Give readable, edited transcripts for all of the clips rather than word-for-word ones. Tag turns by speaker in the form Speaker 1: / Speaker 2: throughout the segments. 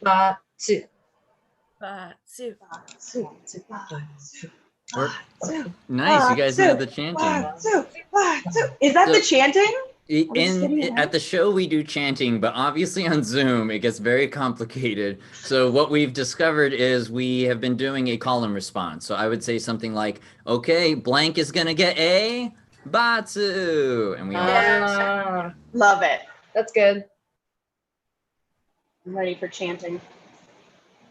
Speaker 1: Batsu.
Speaker 2: Batsu.
Speaker 1: Batsu. Batsu.
Speaker 3: Nice, you guys know the chanting.
Speaker 1: Batsu. Batsu. Is that the chanting?
Speaker 3: At the show we do chanting, but obviously on Zoom it gets very complicated. So what we've discovered is we have been doing a call and response. So I would say something like, okay, blank is gonna get a Batsu. And we all
Speaker 1: love it. That's good. I'm ready for chanting.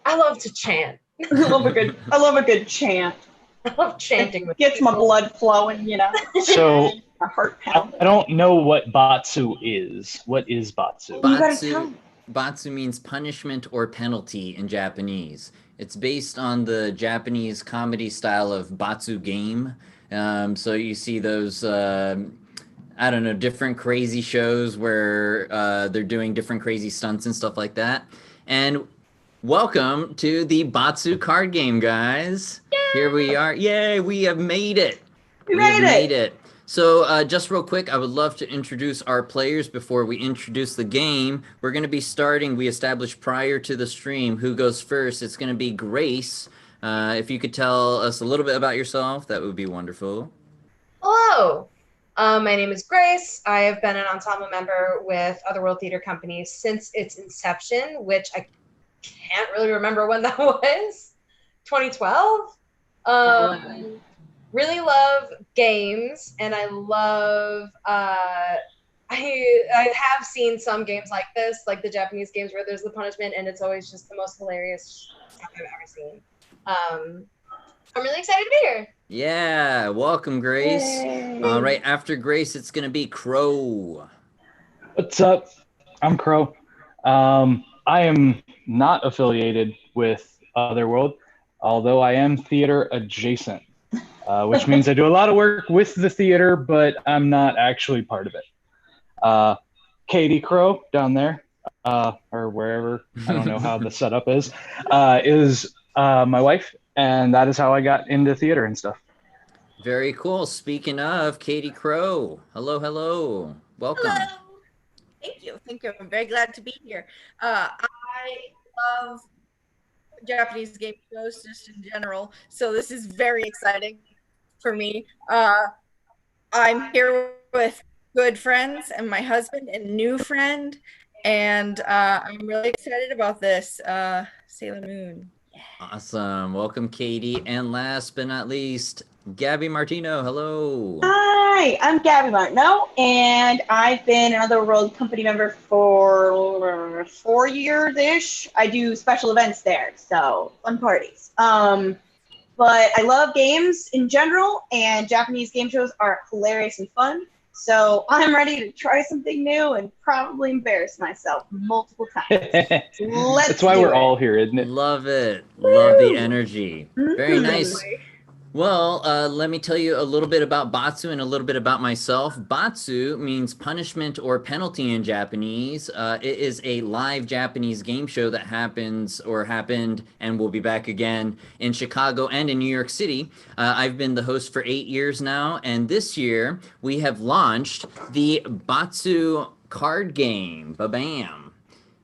Speaker 1: I love to chant. I love a good chant. I love chanting. It gets my blood flowing, you know.
Speaker 4: So
Speaker 1: my heart pounding.
Speaker 4: I don't know what Batsu is. What is Batsu?
Speaker 3: Batsu means punishment or penalty in Japanese. It's based on the Japanese comedy style of Batsu game. So you see those, I don't know, different crazy shows where they're doing different crazy stunts and stuff like that. And welcome to the Batsu card game, guys. Yay! Here we are. Yay, we have made it. We made it. So just real quick, I would love to introduce our players before we introduce the game. We're going to be starting, we established prior to the stream, who goes first. It's going to be Grace. If you could tell us a little bit about yourself, that would be wonderful.
Speaker 5: Hello. My name is Grace. I have been an ensemble member with Otherworld Theater Company since its inception, which I can't really remember when that was. 2012? Really love games, and I love I have seen some games like this, like the Japanese games where there's the punishment and it's always just the most hilarious stuff I've ever seen. I'm really excited to be here.
Speaker 3: Yeah, welcome, Grace. All right, after Grace, it's gonna be Crow.
Speaker 4: What's up? I'm Crow. I am not affiliated with Otherworld, although I am theater adjacent. Which means I do a lot of work with the theater, but I'm not actually part of it. Katy Crow down there, or wherever, I don't know how the setup is my wife, and that is how I got into theater and stuff.
Speaker 3: Very cool. Speaking of, Katy Crow. Hello, hello. Welcome.
Speaker 2: Hello. Thank you. I'm very glad to be here. I love Japanese game shows just in general, so this is very exciting for me. I'm here with good friends and my husband and new friend, and I'm really excited about this. Sailor Moon. Yeah.
Speaker 3: Awesome. Welcome, Katy. And last but not least, Gaby Martineau. Hello.
Speaker 1: Hi, I'm Gaby Martineau, and I've been an Otherworld company member for 4 years-ish. I do special events there, so fun parties. But I love games in general, and Japanese game shows are hilarious and fun. So I'm ready to try something new and probably embarrass myself multiple times.
Speaker 4: That's why we're all here, isn't it?
Speaker 3: Love it. Love the energy. Very nice. Well, let me tell you a little bit about Batsu and a little bit about myself. Batsu means punishment or penalty in Japanese. It is a live Japanese game show that happened and will be back again in Chicago and in New York City. I've been the host for 8 years now, and this year we have launched the Batsu card game. Ba-bam.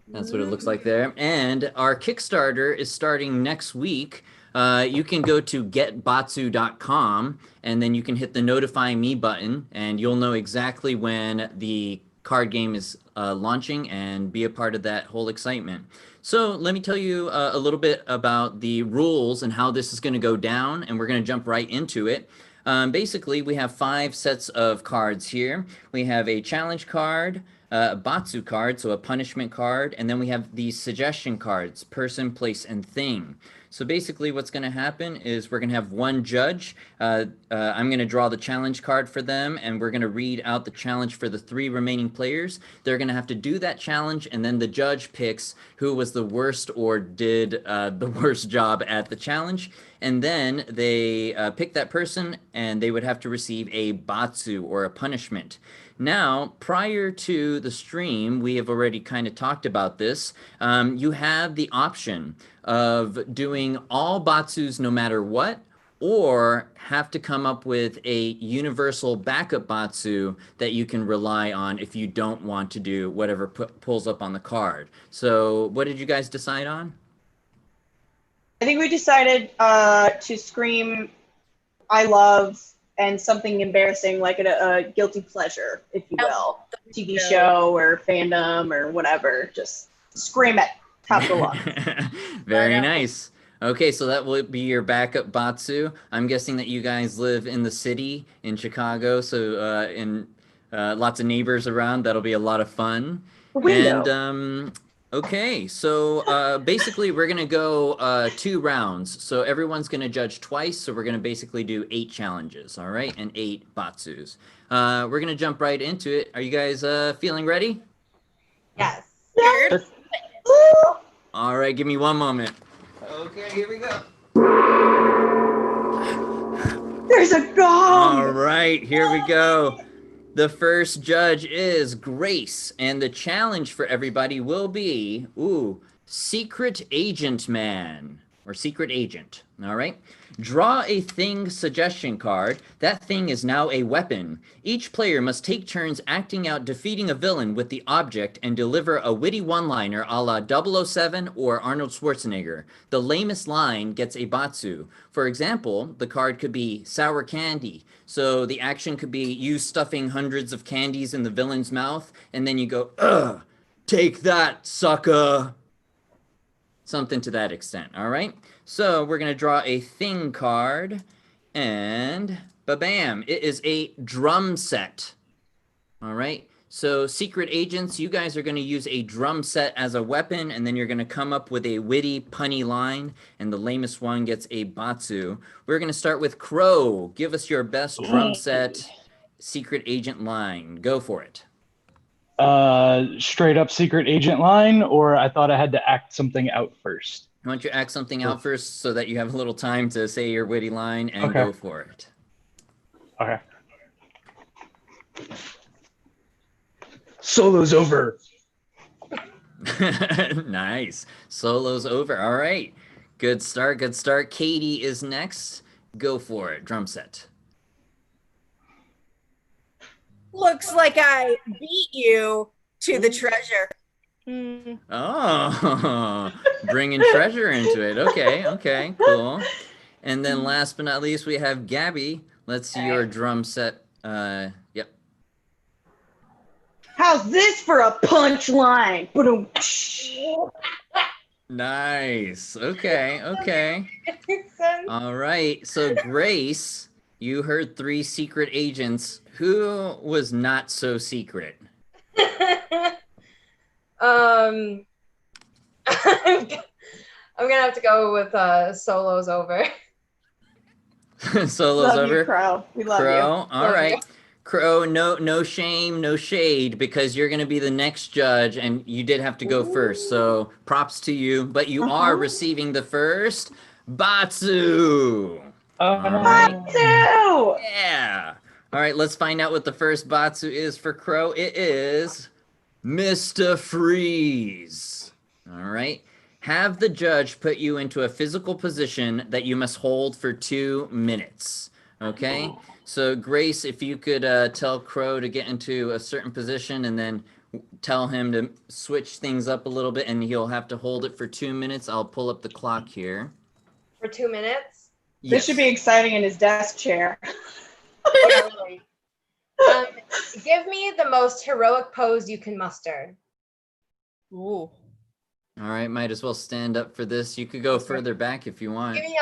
Speaker 3: That's what it looks like there. And our Kickstarter is starting next week. You can go to getbatsu.com and then you can hit the notify me button and you'll know exactly when the card game is launching and be a part of that whole excitement. So let me tell you a little bit about the rules and how this is going to go down, and we're going to jump right into it. Basically, we have 5 sets of cards here. We have a challenge card, a Batsu card, so a punishment card, and then we have the suggestion cards, person, place, and thing. So basically what's going to happen is we're going to have one judge. I'm going to draw the challenge card for them, and we're going to read out the challenge for the 3 remaining players. They're going to have to do that challenge, and then the judge picks who was the worst or did the worst job at the challenge. And then they pick that person, and they would have to receive a Batsu or a punishment. Now, prior to the stream, we have already kind of talked about this. You have the option of doing all Batsus no matter what, or have to come up with a universal backup Batsu that you can rely on if you don't want to do whatever pulls up on the card. So what did you guys decide on?
Speaker 1: I think we decided to scream I love and something embarrassing like a guilty pleasure, if you will. TV show or fandom or whatever. Just scream it. Top of the lungs.
Speaker 3: Very nice. Okay, so that will be your backup Batsu. I'm guessing that you guys live in the city in Chicago, so in lots of neighbors around. That'll be a lot of fun. And okay, so basically we're gonna go 2 rounds. So everyone's gonna judge twice. So we're gonna basically do 8 challenges, all right, and 8 Batsus. We're gonna jump right into it. Are you guys feeling ready?
Speaker 5: Yes.
Speaker 1: Yes.
Speaker 3: All right, give me one moment. Okay, here we go.
Speaker 1: There's a gong.
Speaker 3: All right, here we go. The first judge is Grace, and the challenge for everybody will be, Secret Agent Man, or Secret Agent, all right? Draw a thing suggestion card. That thing is now a weapon. Each player must take turns acting out defeating a villain with the object and deliver a witty one-liner a la 007 or Arnold Schwarzenegger. The lamest line gets a Batsu. For example, the card could be sour candy. So the action could be you stuffing hundreds of candies in the villain's mouth, and then you go, ugh, take that, sucker. Something to that extent, all right? So we're gonna draw a thing card, and ba-bam, it is a drum set, all right? So secret agents, you guys are gonna use a drum set as a weapon, and then you're gonna come up with a witty, punny line, and the lamest one gets a Batsu. We're gonna start with Crow. Give us your best drum set secret agent line. Go for it.
Speaker 4: Straight up secret agent line, or I thought I had to act something out first?
Speaker 3: Why don't you act something out first so that you have a little time to say your witty line and go for it.
Speaker 4: Okay. Solo's over.
Speaker 3: Nice. Solo's over. All right. Good start. Good start. Katy is next. Go for it. Drum set.
Speaker 2: Looks like I beat you to the treasure.
Speaker 3: Oh, bringing treasure into it. Okay. Okay. Cool. And then last but not least, we have Gaby. Let's see your drum set. Yep.
Speaker 1: How's this for a punchline?
Speaker 3: Nice. Okay. Okay. All right. So Grace, you heard 3 secret agents. Who was not so secret?
Speaker 5: I'm gonna have to go with Solo's over.
Speaker 3: Solo's
Speaker 1: love
Speaker 3: over.
Speaker 1: You, Crow. We love
Speaker 3: Crow.
Speaker 1: you.
Speaker 3: All right. Crow, no shame, no shade, because you're going to be the next judge, and you did have to go first. So props to you, but you are receiving the first Batsu.
Speaker 1: Batsu!
Speaker 3: Yeah. All right, let's find out what the first Batsu is for Crow. It is Mr. Freeze. All right. Have the judge put you into a physical position that you must hold for 2 minutes. Okay. So Grace, if you could tell Crow to get into a certain position and then tell him to switch things up a little bit, and he'll have to hold it for 2 minutes. I'll pull up the clock here.
Speaker 5: For 2 minutes?
Speaker 1: This
Speaker 3: Yes.
Speaker 1: should be exciting in his desk chair.
Speaker 5: Give me the most heroic pose you can muster.
Speaker 2: Ooh.
Speaker 3: All right, might as well stand up for this. You could go further back if you want.
Speaker 5: Give me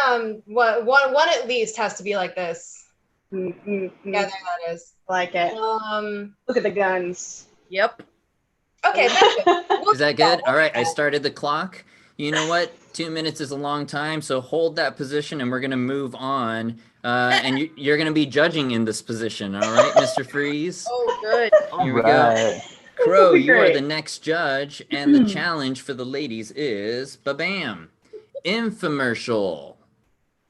Speaker 5: one at least has to be like this. Yeah, there that is.
Speaker 1: Like it. Look at the guns.
Speaker 2: Yep.
Speaker 5: Okay, that's good.
Speaker 3: Is that good? All right, I started the clock. You know what? 2 minutes is a long time, so hold that position, and we're gonna move on. And you're gonna be judging in this position, all right, Mr. Freeze?
Speaker 2: Oh, good.
Speaker 3: Here we go. Crow, you are
Speaker 1: Great.
Speaker 3: the next judge, and the challenge for the ladies is ba-bam, infomercial.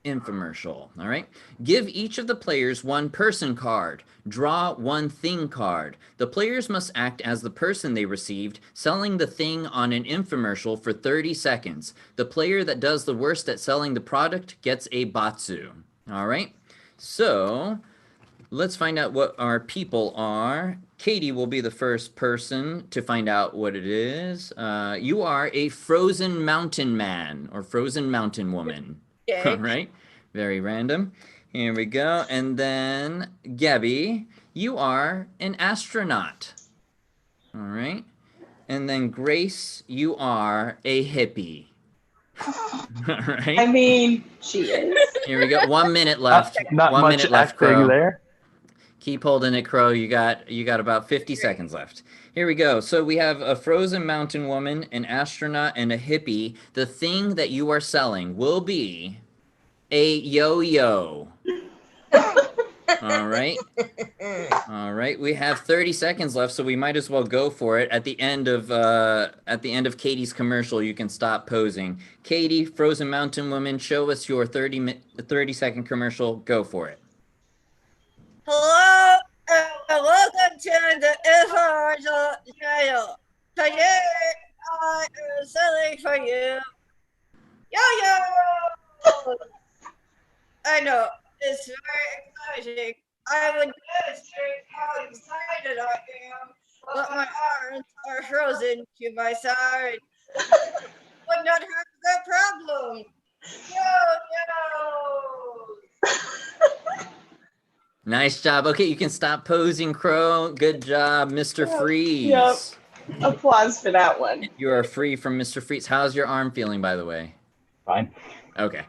Speaker 3: Infomercial, all right? Give each of the players 1 person card. Draw 1 thing card. The players must act as the person they received, selling the thing on an infomercial for 30 seconds. The player that does the worst at selling the product gets a Batsu, All right. So let's find out what our people are. Katy will be the first person to find out what it is. You are a frozen mountain man or frozen mountain woman.
Speaker 2: Okay.
Speaker 3: All right. Very random. Here we go. And then Gaby, you are an astronaut. All right. And then Grace, you are a hippie. All right.
Speaker 1: I mean, she is.
Speaker 3: Here we go. 1 minute left.
Speaker 4: Not
Speaker 3: 1
Speaker 4: much
Speaker 3: minute left,
Speaker 4: acting
Speaker 3: Crow.
Speaker 4: there.
Speaker 3: Keep holding it, Crow. You got about 50 seconds left. Here we go. So we have a frozen mountain woman, an astronaut, and a hippie. The thing that you are selling will be a yo-yo. All right. All right. We have 30 seconds left, so we might as well go for it. At the end of Katy's commercial, you can stop posing. Katy, frozen mountain woman, show us your 30-second commercial. Go for it.
Speaker 2: Hello, and welcome to the Information Channel. Today, I am selling for you yo-yo. I know, it's very exciting. I would demonstrate how excited I am, but my arms are frozen to my side. Would not have that problem. Yo-yo.
Speaker 3: Nice job. Okay, you can stop posing, Crow. Good job, Mr. Freeze.
Speaker 1: Yep. Applause for that one.
Speaker 3: You are free from Mr. Freeze. How's your arm feeling, by the way?
Speaker 4: Fine.
Speaker 3: Okay.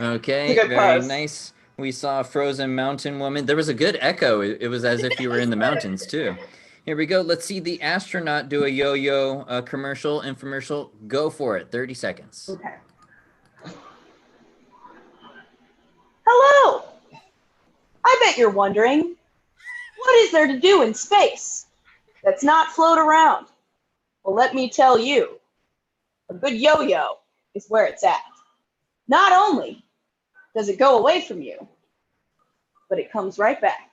Speaker 3: Okay,
Speaker 1: Good
Speaker 3: very
Speaker 1: pause.
Speaker 3: nice. We saw a frozen mountain woman. There was a good echo. It was as if you were in the mountains, too. Here we go. Let's see the astronaut do a yo-yo infomercial. Go for it. 30 seconds.
Speaker 1: Okay. Hello! I bet you're wondering, what is there to do in space that's not float around? Well, let me tell you, a good yo-yo is where it's at. Not only does it go away from you, but it comes right back.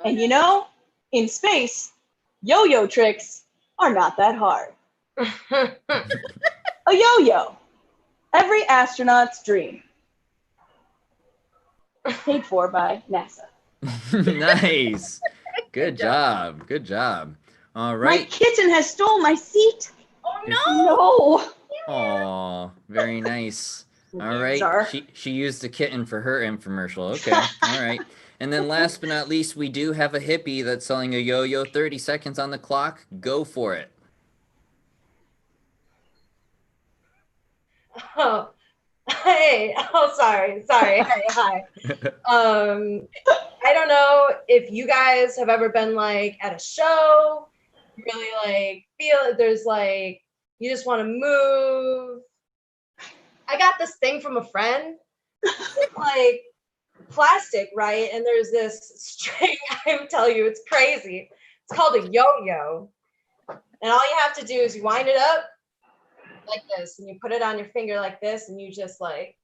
Speaker 1: And you know, in space, yo-yo tricks are not that hard. A yo-yo, every astronaut's dream. Paid for by NASA.
Speaker 3: Nice. Good job. Good job. All
Speaker 1: My
Speaker 3: right.
Speaker 1: kitten has stolen my seat.
Speaker 2: Oh no!
Speaker 1: No.
Speaker 3: Aw, very nice. All right.
Speaker 1: Sorry.
Speaker 3: She used the kitten for her infomercial. Okay. All right. And then last but not least, we do have a hippie that's selling a yo-yo. 30 seconds on the clock. Go for it.
Speaker 5: Oh, hey. Oh, sorry. Hey, hi. I don't know if you guys have ever been like at a show, you really like feel there's like you just want to move. I got this thing from a friend, like plastic, right? And there's this string. I would tell you, it's crazy. It's called a yo-yo, and all you have to do is you wind it up like this, and you put it on your finger like this, and you just like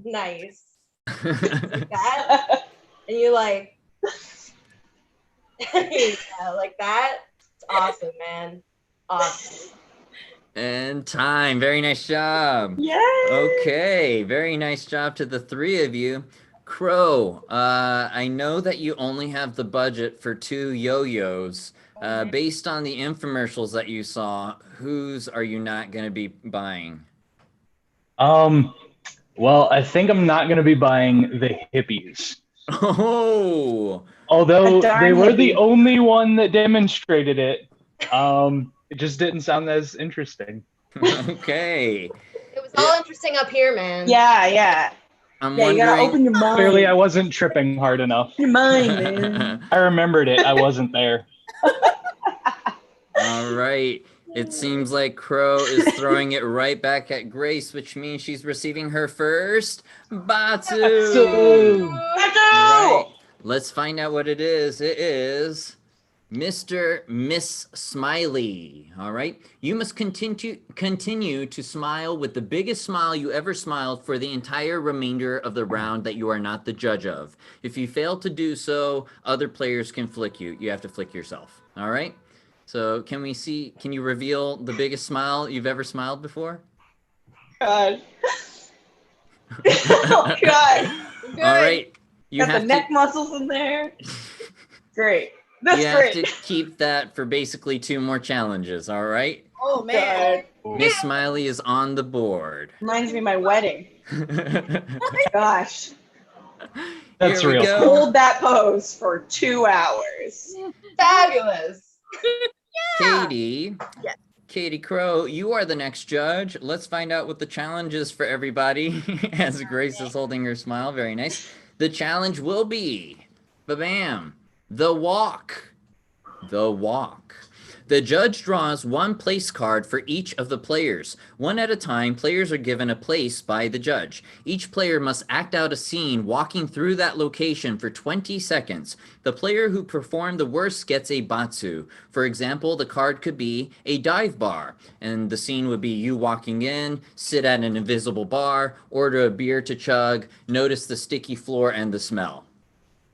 Speaker 5: nice like that, and you like yeah, like that. It's awesome, man. Awesome.
Speaker 3: And time. Very nice job.
Speaker 1: Yay!
Speaker 3: Okay. Very nice job to the three of you. Crow, I know that you only have the budget for 2 yo-yos. Based on the infomercials that you saw, whose are you not going to be buying?
Speaker 4: Well, I think I'm not going to be buying the hippies.
Speaker 3: Oh,
Speaker 4: Although
Speaker 1: A darn
Speaker 4: they were the
Speaker 1: hippie.
Speaker 4: only one that demonstrated it. It just didn't sound as interesting.
Speaker 3: okay.
Speaker 5: It was all interesting up here, man.
Speaker 1: Yeah.
Speaker 3: I'm
Speaker 1: Yeah, you gotta
Speaker 3: wondering.
Speaker 1: open your mind.
Speaker 4: Clearly, I wasn't tripping hard enough.
Speaker 1: your mind, man.
Speaker 4: I remembered it. I wasn't there.
Speaker 3: All right. It seems like Crow is throwing it right back at Grace, which means she's receiving her first Batsu.
Speaker 4: So,
Speaker 3: Right. Let's find out what it is. It is Mr. Miss Smiley. All right. You must continue to smile with the biggest smile you ever smiled for the entire remainder of the round that you are not the judge of. If you fail to do so, other players can flick you. You have to flick yourself. All right. So can you reveal the biggest smile you've ever smiled before?
Speaker 1: God. Oh God.
Speaker 2: Good.
Speaker 3: All right. You
Speaker 1: Got the
Speaker 3: have
Speaker 1: neck
Speaker 3: to
Speaker 1: muscles in there. Great. That's
Speaker 3: you have
Speaker 1: great.
Speaker 3: to keep that for basically 2 more challenges, all right?
Speaker 2: Oh man.
Speaker 1: God.
Speaker 3: Miss Smiley is on the board.
Speaker 1: Reminds me of my wedding. Gosh.
Speaker 4: That's
Speaker 3: Here we
Speaker 4: real.
Speaker 3: go.
Speaker 1: Hold that pose for 2 hours.
Speaker 5: Fabulous.
Speaker 3: Katy.
Speaker 2: Yes.
Speaker 3: Katy Crow, you are the next judge. Let's find out what the challenge is for everybody as Grace is holding her smile. Very nice. The challenge will be, ba-bam, the walk. The walk. The judge draws 1 place card for each of the players. 1 at a time, players are given a place by the judge. Each player must act out a scene walking through that location for 20 seconds. The player who performed the worst gets a Batsu. For example, the card could be a dive bar, and the scene would be you walking in, sit at an invisible bar, order a beer to chug, notice the sticky floor and the smell.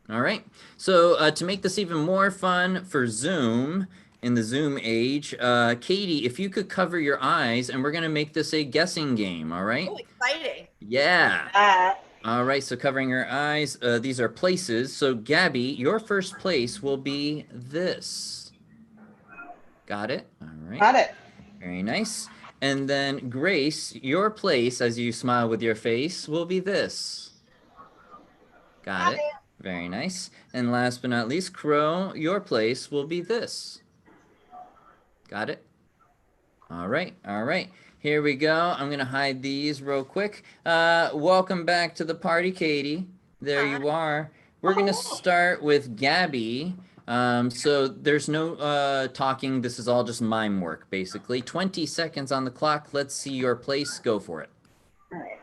Speaker 3: All right, so to make this even more fun for Zoom, in the Zoom age, Katy, if you could cover your eyes, and we're gonna make this a guessing game, all right?
Speaker 2: Oh, exciting.
Speaker 3: Yeah. All right, so covering your eyes, these are places. So Gaby, your first place will be this. Got it? All right.
Speaker 1: Got it.
Speaker 3: Very nice. And then Grace, your place, as you smile with your face, will be this. Got it. Very nice. And last but not least, Crow, your place will be this. Got it? All right, all right. Here we go. I'm gonna hide these real quick. Welcome back to the party, Katy. There you are. We're gonna start with Gaby. So there's no talking. This is all just mime work, basically. 20 seconds on the clock. Let's see your place. Go for it.
Speaker 1: All right.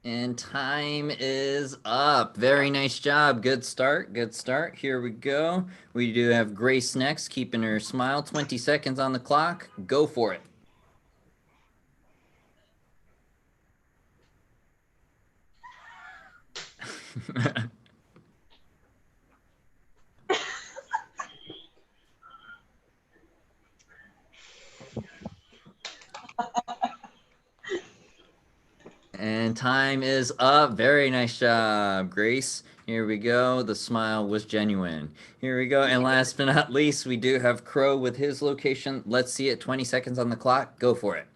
Speaker 3: And time is up. Very nice job. Good start. Good start. Here we go. We do have Grace next, keeping her smile. 20 seconds on the clock. Go for it. And time is up. Very nice job, Grace. Here we go. The smile was genuine. Here we go. And last but not least, we do have Crow with his location. Let's see it. 20 seconds on the clock. Go for it.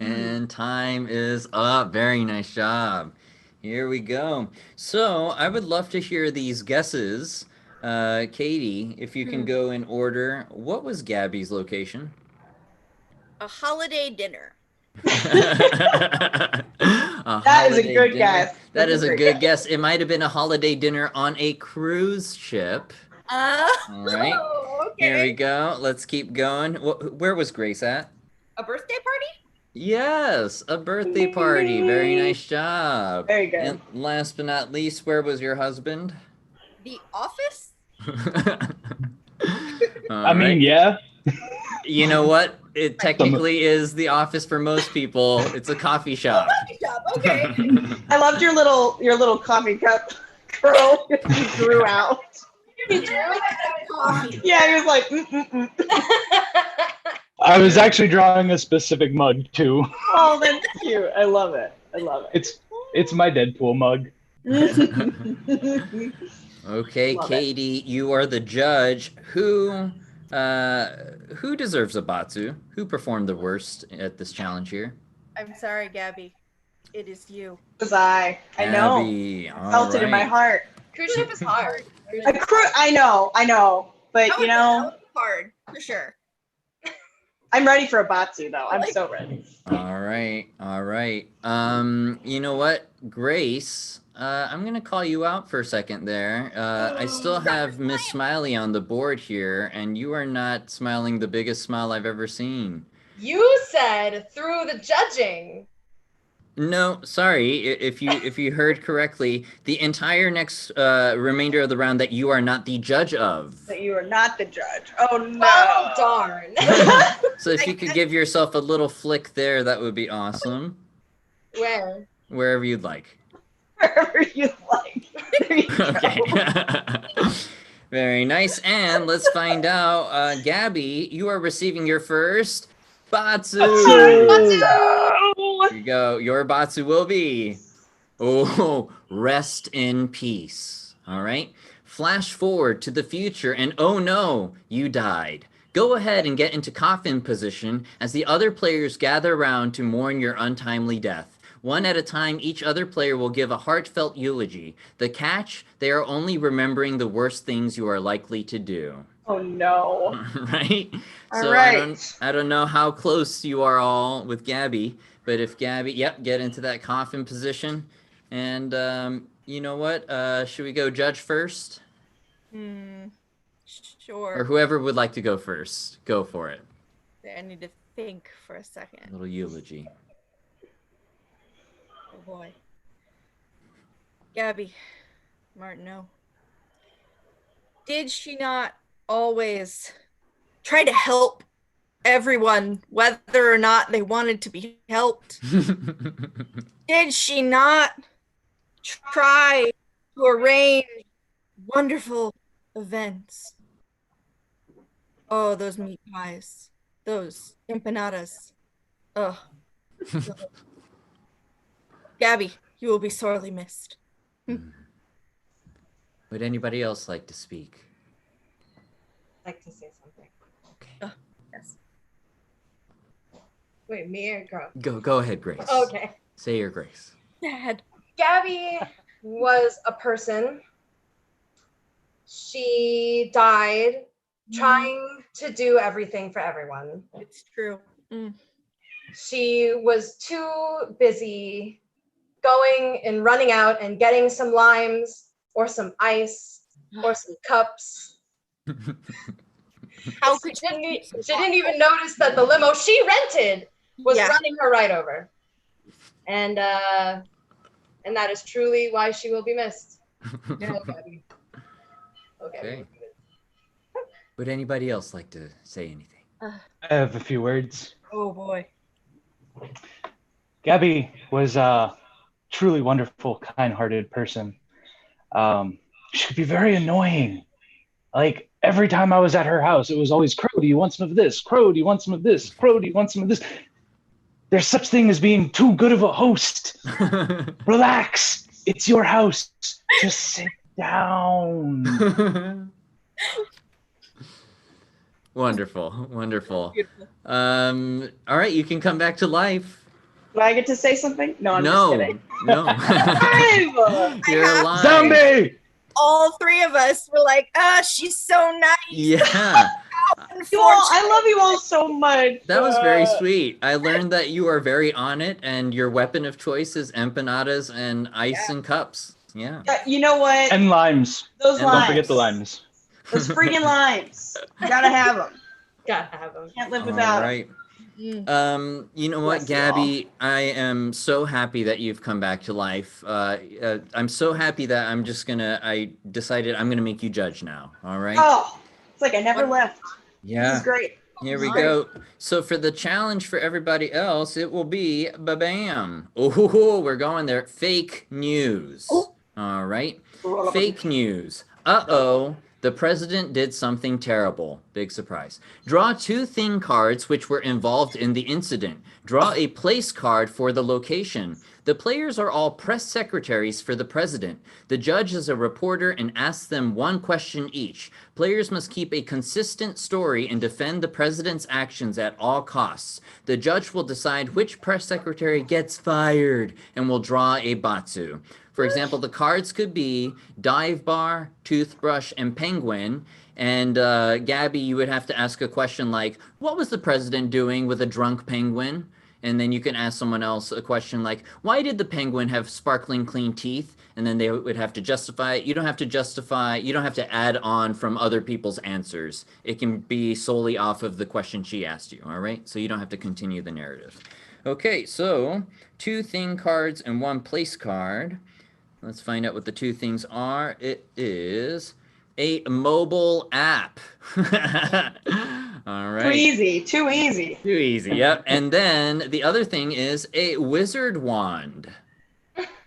Speaker 3: And time is up. Very nice job. Here we go. So I would love to hear these guesses. Katy, if you can go in order, what was Gaby's location?
Speaker 2: A holiday dinner.
Speaker 1: That is a good guess.
Speaker 3: That is a good guess. It might have been a holiday dinner on a cruise ship. All right.
Speaker 2: Okay.
Speaker 3: Here we go. Let's keep going. Where was Grace at?
Speaker 2: A birthday party?
Speaker 3: Yes, a birthday party. Very nice job.
Speaker 1: Very good.
Speaker 3: And last but not least, where was your husband?
Speaker 2: The office?
Speaker 4: I mean, yeah.
Speaker 3: You know what? It technically is the office for most people. It's a coffee shop.
Speaker 2: Coffee shop, okay.
Speaker 1: I loved your little coffee cup, Crow. You drew out.
Speaker 2: Coffee.
Speaker 1: Yeah, he was like,
Speaker 4: I was actually drawing a specific mug too.
Speaker 1: Oh, that's cute. I love it. I love it.
Speaker 4: It's my Deadpool mug.
Speaker 3: Okay,
Speaker 1: Love
Speaker 3: Katy, you are the judge. Who deserves a Batsu? Who performed the worst at this challenge here?
Speaker 2: I'm sorry, Gaby. It is you.
Speaker 1: Was I know.
Speaker 3: Gaby,
Speaker 1: I felt it in my heart.
Speaker 5: Cruise ship is hard.
Speaker 1: I know. But, you know,
Speaker 2: That was hard, for sure.
Speaker 1: I'm ready for a Batsu, though. I'm so ready.
Speaker 3: All right. You know what, Grace? I'm gonna call you out for a second there. I still have Miss Smiley on the board here, and you are not smiling the biggest smile I've ever seen.
Speaker 5: You said through the judging.
Speaker 3: No, sorry. If you heard correctly, the entire next remainder of the round that you are not the judge of.
Speaker 1: That you are not the judge. Oh no.
Speaker 5: Well, darn.
Speaker 3: So if you could give yourself a little flick there, that would be awesome.
Speaker 5: Where?
Speaker 3: Wherever you'd like.
Speaker 1: Wherever you like. There you go.
Speaker 3: Okay. Very nice. And let's find out, Gaby, you are receiving your first Batsu. Here you go. Your Batsu will be, rest in peace. All right. Flash forward to the future, and oh no, you died. Go ahead and get into coffin position as the other players gather around to mourn your untimely death. One at a time, each other player will give a heartfelt eulogy. The catch, they are only remembering the worst things you are likely to do.
Speaker 1: Oh no.
Speaker 3: Right?
Speaker 1: All
Speaker 3: So
Speaker 1: right.
Speaker 3: I don't know how close you are all with Gaby, but if Gaby, get into that coffin position. And you know what? Should we go judge first?
Speaker 2: Sure.
Speaker 3: Or whoever would like to go first, go for it.
Speaker 2: I need to think for a second.
Speaker 3: A little eulogy.
Speaker 2: Oh boy. Gaby, Martineau. Did she not always try to help everyone, whether or not they wanted to be helped? Did she not try to arrange wonderful events? Oh, those meat pies, those empanadas. Ugh. Gaby, you will be sorely missed.
Speaker 3: Would anybody else like to speak?
Speaker 5: I'd like to say something.
Speaker 3: Okay.
Speaker 2: Yes.
Speaker 5: Wait, me or Crow?
Speaker 3: Go ahead, Grace.
Speaker 5: Okay.
Speaker 3: Say your grace.
Speaker 2: Dad.
Speaker 5: Gaby was a person. She died trying to do everything for everyone.
Speaker 2: It's true.
Speaker 5: She was too busy going and running out and getting some limes or some ice or some cups.
Speaker 2: How
Speaker 5: she
Speaker 2: could
Speaker 5: didn't even notice that the limo she rented was running her right over. And that is truly why she will be missed. Okay.
Speaker 3: Okay. Would anybody else like to say anything?
Speaker 4: I have a few words.
Speaker 2: Oh boy.
Speaker 4: Gaby was a truly wonderful, kind-hearted person. She could be very annoying. Like every time I was at her house, it was always, Crow, do you want some of this? Crow, do you want some of this? Crow, do you want some of this? There's such thing as being too good of a host. Relax. It's your house. Just sit down.
Speaker 3: Wonderful. All right, you can come back to life.
Speaker 1: Do I get to say something? No, I'm just kidding.
Speaker 3: No. You're alive.
Speaker 4: Zombie!
Speaker 2: All three of us were like, she's so nice.
Speaker 3: Yeah.
Speaker 1: I love you all so much.
Speaker 3: That was very sweet. I learned that you are very on it, and your weapon of choice is empanadas and ice and cups. Yeah.
Speaker 1: You know what?
Speaker 4: And limes.
Speaker 1: Those
Speaker 3: And
Speaker 1: limes.
Speaker 4: Don't forget the limes.
Speaker 1: Those freaking limes. You gotta have them.
Speaker 5: Gotta have them.
Speaker 1: Can't live without
Speaker 3: All
Speaker 1: them.
Speaker 3: right. You know what,
Speaker 1: Bless you all.
Speaker 3: Gaby? I am so happy that you've come back to life. I'm so happy that I decided I'm gonna make you judge now. All right.
Speaker 1: Oh, it's like I never left. This
Speaker 3: Yeah.
Speaker 1: is great.
Speaker 3: Here we go. So for the challenge for everybody else, it will be ba-bam. Oh, we're going there. Fake news.
Speaker 1: Oh.
Speaker 3: All right. Fake news. Uh-oh. The president did something terrible. Big surprise. Draw 2 thing cards which were involved in the incident. Draw a place card for the location. The players are all press secretaries for the president. The judge is a reporter and asks them 1 question each. Players must keep a consistent story and defend the president's actions at all costs. The judge will decide which press secretary gets fired and will draw a Batsu. For example, the cards could be dive bar, toothbrush, and penguin. And Gaby, you would have to ask a question like, what was the president doing with a drunk penguin? And then you can ask someone else a question like, why did the penguin have sparkling clean teeth? And then they would have to justify it. You don't have to justify, you don't have to add on from other people's answers. It can be solely off of the question she asked you, all right? So you don't have to continue the narrative. Okay, so 2 thing cards and 1 place card. Let's find out what the 2 things are. It is a mobile app. All right.
Speaker 1: Too easy. Too easy.
Speaker 3: Too easy, yep. And then the other thing is a wizard wand.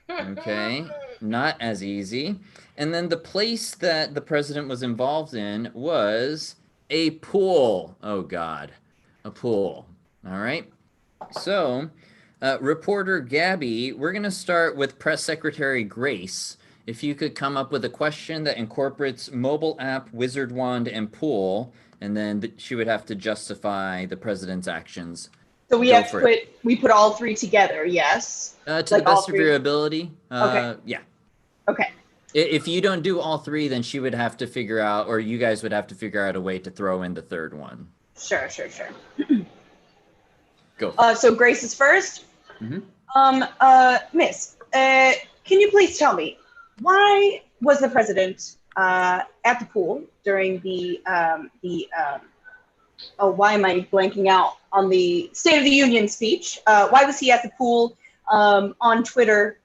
Speaker 3: Okay, not as easy. And then the place that the president was involved in was a pool. Oh, God, a pool. All right. So, reporter Gaby, we're going to start with Press Secretary Grace. If you could come up with a question that incorporates mobile app, wizard wand, and pool, and then she would have to justify the president's actions.
Speaker 1: So we put all 3 together, yes?
Speaker 3: To the best of your ability.
Speaker 1: Okay.
Speaker 3: Yeah.
Speaker 1: Okay.
Speaker 3: If you don't do all 3, then she would have to figure out, or you guys would have to figure out a way to throw in the 3rd one.
Speaker 1: Sure.
Speaker 3: Go.
Speaker 1: So Grace is first. Miss, can you please tell me, why was the president at the pool during why am I blanking out on the State of the Union speech? Why was he at the pool on Twitter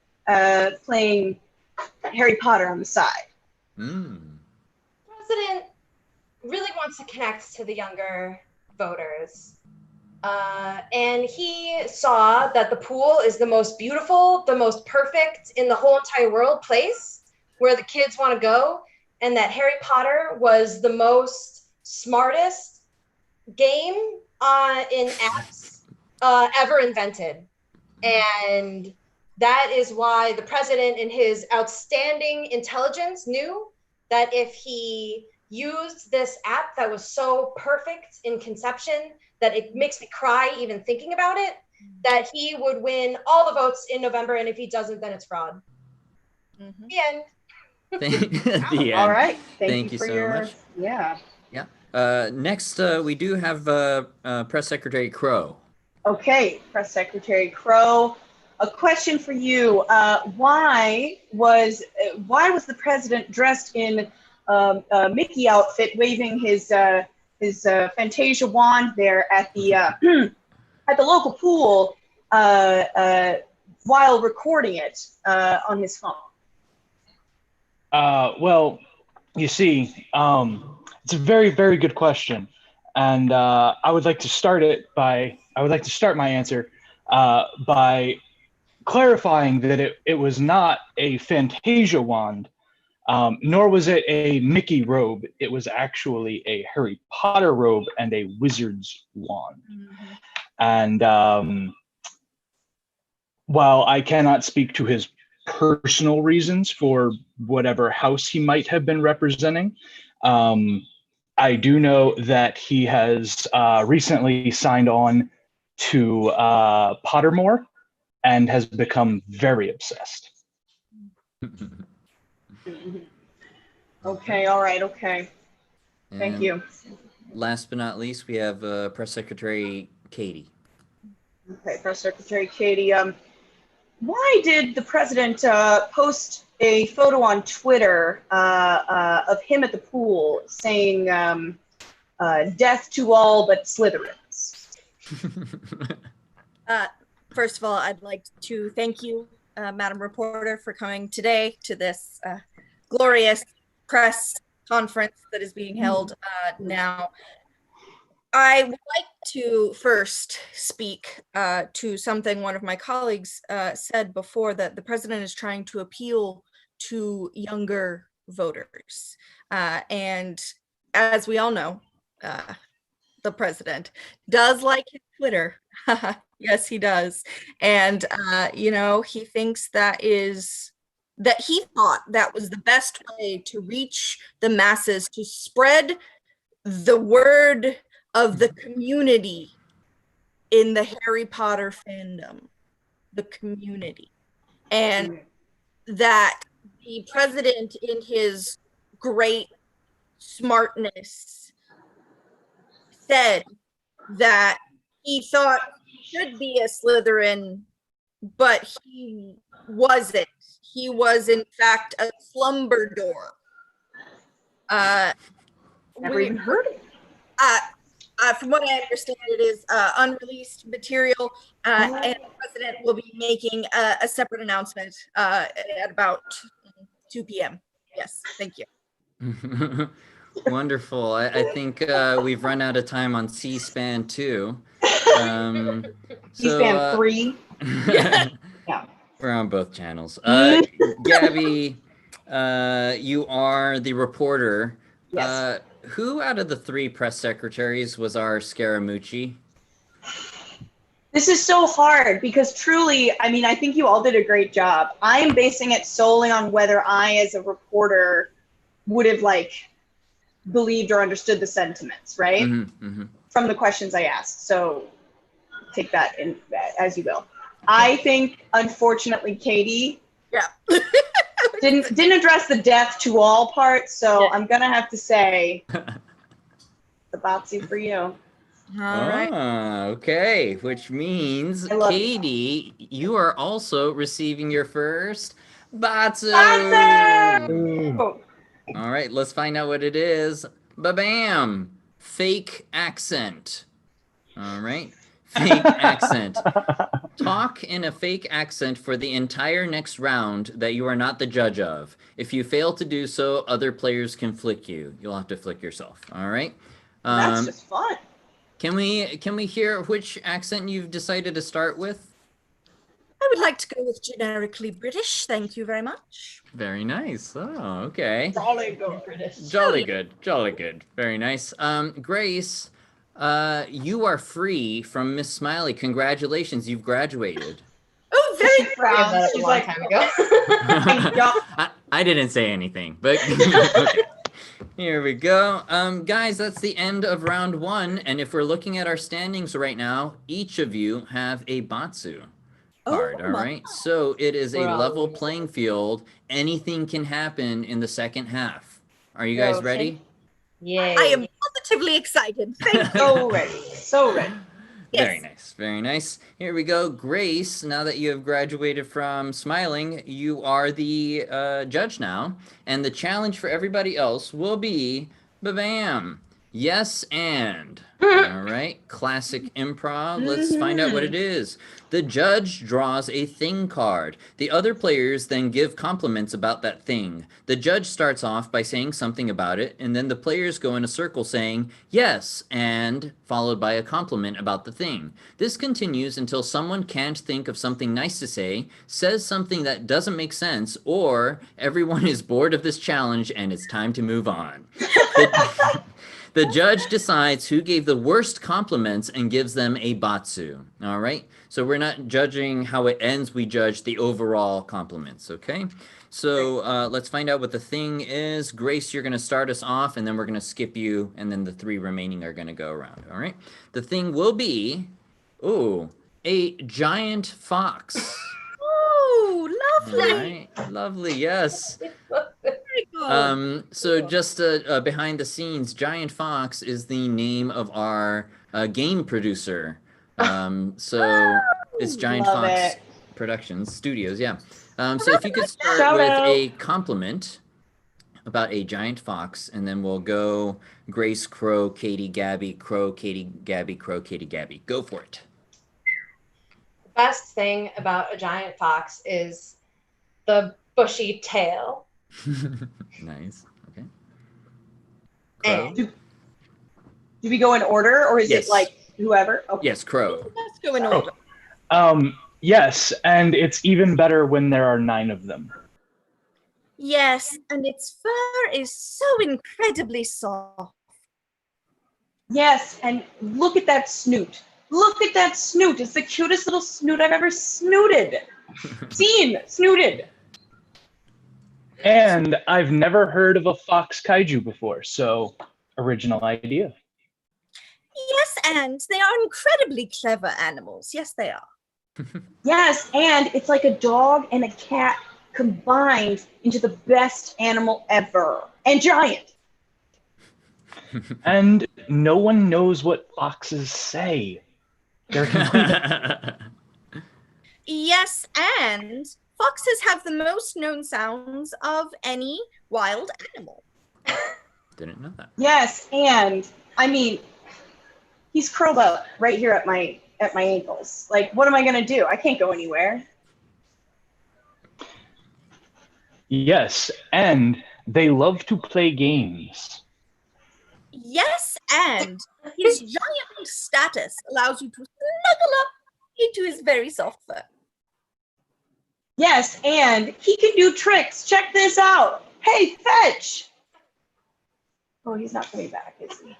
Speaker 1: playing Harry Potter on the side?
Speaker 5: President really wants to connect to the younger voters. And he saw that the pool is the most beautiful, the most perfect in the whole entire world place where the kids want to go, and that Harry Potter was the most smartest game in apps ever invented. And that is why the president, in his outstanding intelligence, knew that if he used this app that was so perfect in conception that it makes me cry even thinking about it, that he would win all the votes in November, and if he doesn't, then it's fraud. The end.
Speaker 3: The end.
Speaker 1: All right.
Speaker 3: Thank you so much.
Speaker 1: Yeah.
Speaker 3: Next, we do have Press Secretary Crow.
Speaker 1: Okay, Press Secretary Crow, a question for you. Why was the president dressed in a Mickey outfit, waving his Fantasia wand there at the at the local pool while recording it on his phone?
Speaker 4: Well, you see, it's a very, very good question, and I would like to start my answer by clarifying that it was not a Fantasia wand, nor was it a Mickey robe. It was actually a Harry Potter robe and a wizard's wand. And while I cannot speak to his personal reasons for whatever house he might have been representing, I do know that he has recently signed on to Pottermore and has become very obsessed.
Speaker 1: Okay, all right, okay. Thank
Speaker 3: And
Speaker 1: you.
Speaker 3: Last but not least, we have Press Secretary Katy.
Speaker 1: Okay, Press Secretary Katy. Why did the president post a photo on Twitter of him at the pool saying death to all but Slytherins?
Speaker 2: First of all, I'd like to thank you, Madam Reporter, for coming today to this glorious press conference that is being held now. I would like to first speak to something one of my colleagues said before, that the president is trying to appeal to younger voters. And as we all know, the president does like his Twitter. Yes, he does. And, he thinks that he thought that was the best way to reach the masses, to spread the word of the community in the Harry Potter fandom, the community. And that the president, in his great smartness, said that he thought should be a Slytherin, but he wasn't. He was, in fact, a Slumberdor.
Speaker 1: Never even heard of it.
Speaker 2: From what I understand, it is unreleased material, and the president will be making a separate announcement at about 2 p.m. Yes, thank you.
Speaker 3: Wonderful. I think we've run out of time on C-SPAN 2.
Speaker 1: C-SPAN 3.
Speaker 3: Yeah. We're on both channels. Gaby, you are the reporter.
Speaker 1: Yes.
Speaker 3: Who out of the 3 press secretaries was our Scaramucci?
Speaker 1: This is so hard because truly, I mean, I think you all did a great job. I'm basing it solely on whether I, as a reporter, would have believed or understood the sentiments, right? From the questions I asked. So take that in as you will. Okay. I think, unfortunately, Katy didn't address the death to all parts, so I'm gonna have to say the Batsu for you.
Speaker 2: All right.
Speaker 3: Okay, which means Katy, you are also receiving your first Batsu. All right, let's find out what it is. Ba-bam! Fake accent. All right. Fake accent. Talk in a fake accent for the entire next round that you are not the judge of. If you fail to do so, other players can flick you. You'll have to flick yourself. All right.
Speaker 1: That's just fun.
Speaker 3: Can we hear which accent you've decided to start with?
Speaker 2: I would like to go with generically British. Thank you very much.
Speaker 3: Very nice. Oh, okay.
Speaker 1: Jolly good British.
Speaker 3: Jolly good. Jolly good. Very nice. Grace, you are free from Miss Smiley. Congratulations, you've graduated.
Speaker 2: Oh, very proud.
Speaker 5: That was a long time ago.
Speaker 3: I didn't say anything, but okay. Here we go. Guys, that's the end of round 1. And if we're looking at our standings right now, each of you have a Batsu card. All right. So it is a level playing field. Anything can happen in the second half. Are you guys ready?
Speaker 5: Yay.
Speaker 2: I am positively excited. Thank you.
Speaker 1: So ready. So ready.
Speaker 3: Yes. Very nice. Very nice. Here we go. Grace, now that you have graduated from Smiling, you are the judge now. And the challenge for everybody else will be, ba-bam, yes and. All right. Classic improv. Let's find out what it is. The judge draws a thing card. The other players then give compliments about that thing. The judge starts off by saying something about it, and then the players go in a circle saying, yes, and, followed by a compliment about the thing. This continues until someone can't think of something nice to say, says something that doesn't make sense, or everyone is bored of this challenge and it's time to move on. The judge decides who gave the worst compliments and gives them a Batsu. All right. So we're not judging how it ends. We judge the overall compliments. Okay. So let's find out what the thing is. Grace, you're going to start us off, and then we're going to skip you, and then the 3 remaining are going to go around. All right. The thing will be, a giant fox.
Speaker 2: Oh, lovely.
Speaker 3: All right. Lovely. Yes. So just behind the scenes, Giant Fox is the name of our game producer. So it's Giant Fox Productions Studios. Yeah. So if you could start with a compliment about a giant fox, and then we'll go Grace, Crow, Katy, Gaby, Crow, Katy, Gaby, Crow, Katy, Gaby. Go for it.
Speaker 5: The best thing about a giant fox is the bushy tail.
Speaker 3: Nice. Okay.
Speaker 5: And
Speaker 1: do we go in order, or is it like whoever? Okay.
Speaker 3: Yes, Crow.
Speaker 2: Let's go in order.
Speaker 4: Yes, and it's even better when there are 9 of them.
Speaker 2: Yes, and its fur is so incredibly soft.
Speaker 1: Yes, and look at that snoot. Look at that snoot. It's the cutest little snoot I've ever snooted. Snooted.
Speaker 4: And I've never heard of a fox kaiju before, so original idea.
Speaker 2: Yes, and they are incredibly clever animals. Yes, they are.
Speaker 1: Yes, and it's like a dog and a cat combined into the best animal ever. And giant.
Speaker 4: And no one knows what foxes say. They're complete.
Speaker 2: Yes, and foxes have the most known sounds of any wild animal.
Speaker 3: Didn't know that.
Speaker 1: Yes, and I mean, he's curled up right here at my ankles. Like, what am I gonna do? I can't go anywhere.
Speaker 4: Yes, and they love to play games.
Speaker 2: Yes, and his giant status allows you to snuggle up into his very soft fur.
Speaker 1: Yes, and he can do tricks. Check this out. Hey, fetch. Oh, he's not coming back, is he?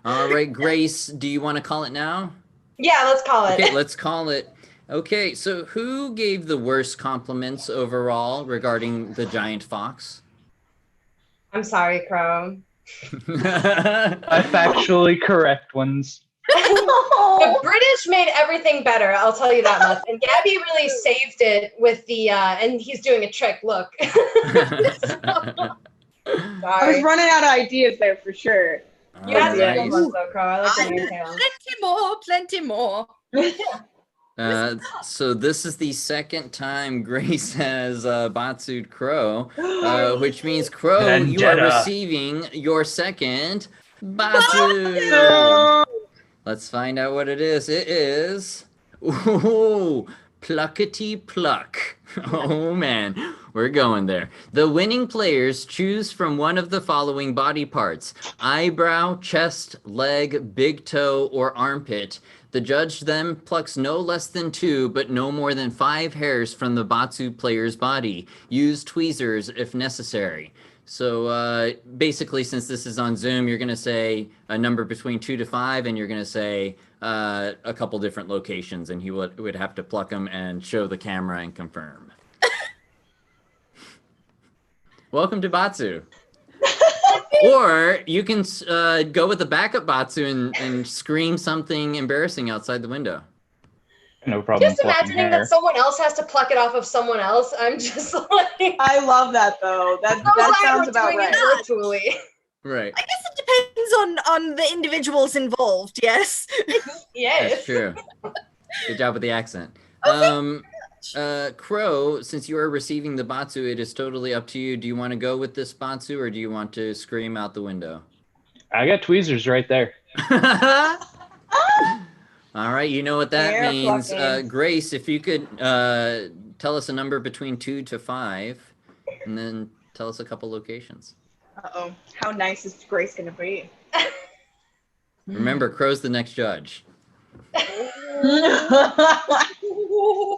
Speaker 3: All right, Grace, do you want to call it now?
Speaker 5: Yeah, let's call it.
Speaker 3: Okay, let's call it. Okay, so who gave the worst compliments overall regarding the giant fox?
Speaker 5: I'm sorry, Crow.
Speaker 4: Factually correct ones.
Speaker 5: The British made everything better, I'll tell you that much. And Gaby really saved it with the, and he's doing a trick, look.
Speaker 1: I was running out of ideas there for sure.
Speaker 5: You had
Speaker 3: Nice.
Speaker 5: the ones though, Crow. I like the details.
Speaker 2: Plenty more.
Speaker 3: So this is the second time Grace has Batsu'd Crow, which means Crow, you are
Speaker 4: Vendetta.
Speaker 3: receiving your second Batsu. Let's find out what it is. It is, ooh, Pluckety Pluck. Oh man, we're going there. The winning players choose from one of the following body parts: eyebrow, chest, leg, big toe, or armpit. The judge then plucks no less than 2, but no more than 5 hairs from the Batsu player's body. Use tweezers if necessary. So basically, since this is on Zoom, you're going to say a number between 2 to 5, and you're going to say a couple different locations, and he would have to pluck them and show the camera and confirm. Welcome to Batsu. Or you can go with the backup Batsu and scream something embarrassing outside the window.
Speaker 4: No problem.
Speaker 5: Just imagining that someone else has to pluck it off of someone else, I'm just like...
Speaker 1: I love that though. That sounds about right.
Speaker 5: Virtually.
Speaker 3: Right.
Speaker 2: I guess it depends on the individuals involved, yes.
Speaker 5: Yes.
Speaker 3: That's true. Good job with the accent. Crow, since you are receiving the Batsu, it is totally up to you. Do you want to go with this Batsu, or do you want to scream out the window?
Speaker 4: I got tweezers right there.
Speaker 3: All right, you know what that
Speaker 1: Hair
Speaker 3: means.
Speaker 1: plucking.
Speaker 3: Grace, if you could tell us a number between 2 to 5, and then tell us a couple locations.
Speaker 1: Uh-oh. How nice is Grace going to be?
Speaker 3: Remember, Crow's the next judge.
Speaker 5: Does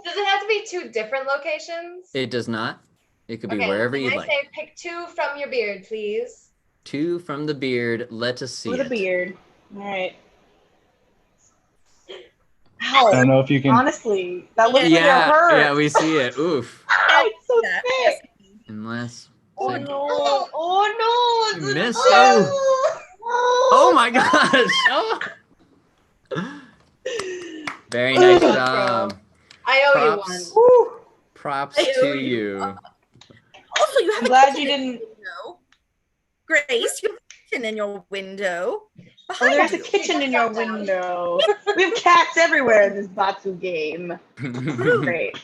Speaker 5: it have to be 2 different locations?
Speaker 3: It does not. It could be
Speaker 5: Okay,
Speaker 3: wherever you
Speaker 5: I
Speaker 3: like.
Speaker 5: say pick 2 from your beard, please.
Speaker 3: 2 from the beard. Let us see
Speaker 1: With a
Speaker 3: it.
Speaker 1: beard. All right.
Speaker 4: I don't know if you can.
Speaker 1: Honestly, that looks like it
Speaker 3: Yeah,
Speaker 1: hurts.
Speaker 3: yeah, we see it. Oof.
Speaker 1: It's so
Speaker 2: Yeah.
Speaker 1: thick.
Speaker 3: Unless.
Speaker 1: Oh no! Oh no!
Speaker 3: Miss.
Speaker 1: Oh,
Speaker 3: Oh my gosh! Oh. Very nice job.
Speaker 5: I owe
Speaker 3: Props.
Speaker 5: you one.
Speaker 1: Woo.
Speaker 3: Props
Speaker 2: I owe
Speaker 3: to
Speaker 2: you.
Speaker 3: you.
Speaker 2: Also, you have
Speaker 1: I'm
Speaker 2: a
Speaker 1: glad
Speaker 2: kitchen
Speaker 1: you
Speaker 2: in
Speaker 1: didn't.
Speaker 2: your window. Grace, you have a kitchen in your window.
Speaker 1: Oh, there's a
Speaker 2: you.
Speaker 1: kitchen in your window. We have cats everywhere in this Batsu game. Great.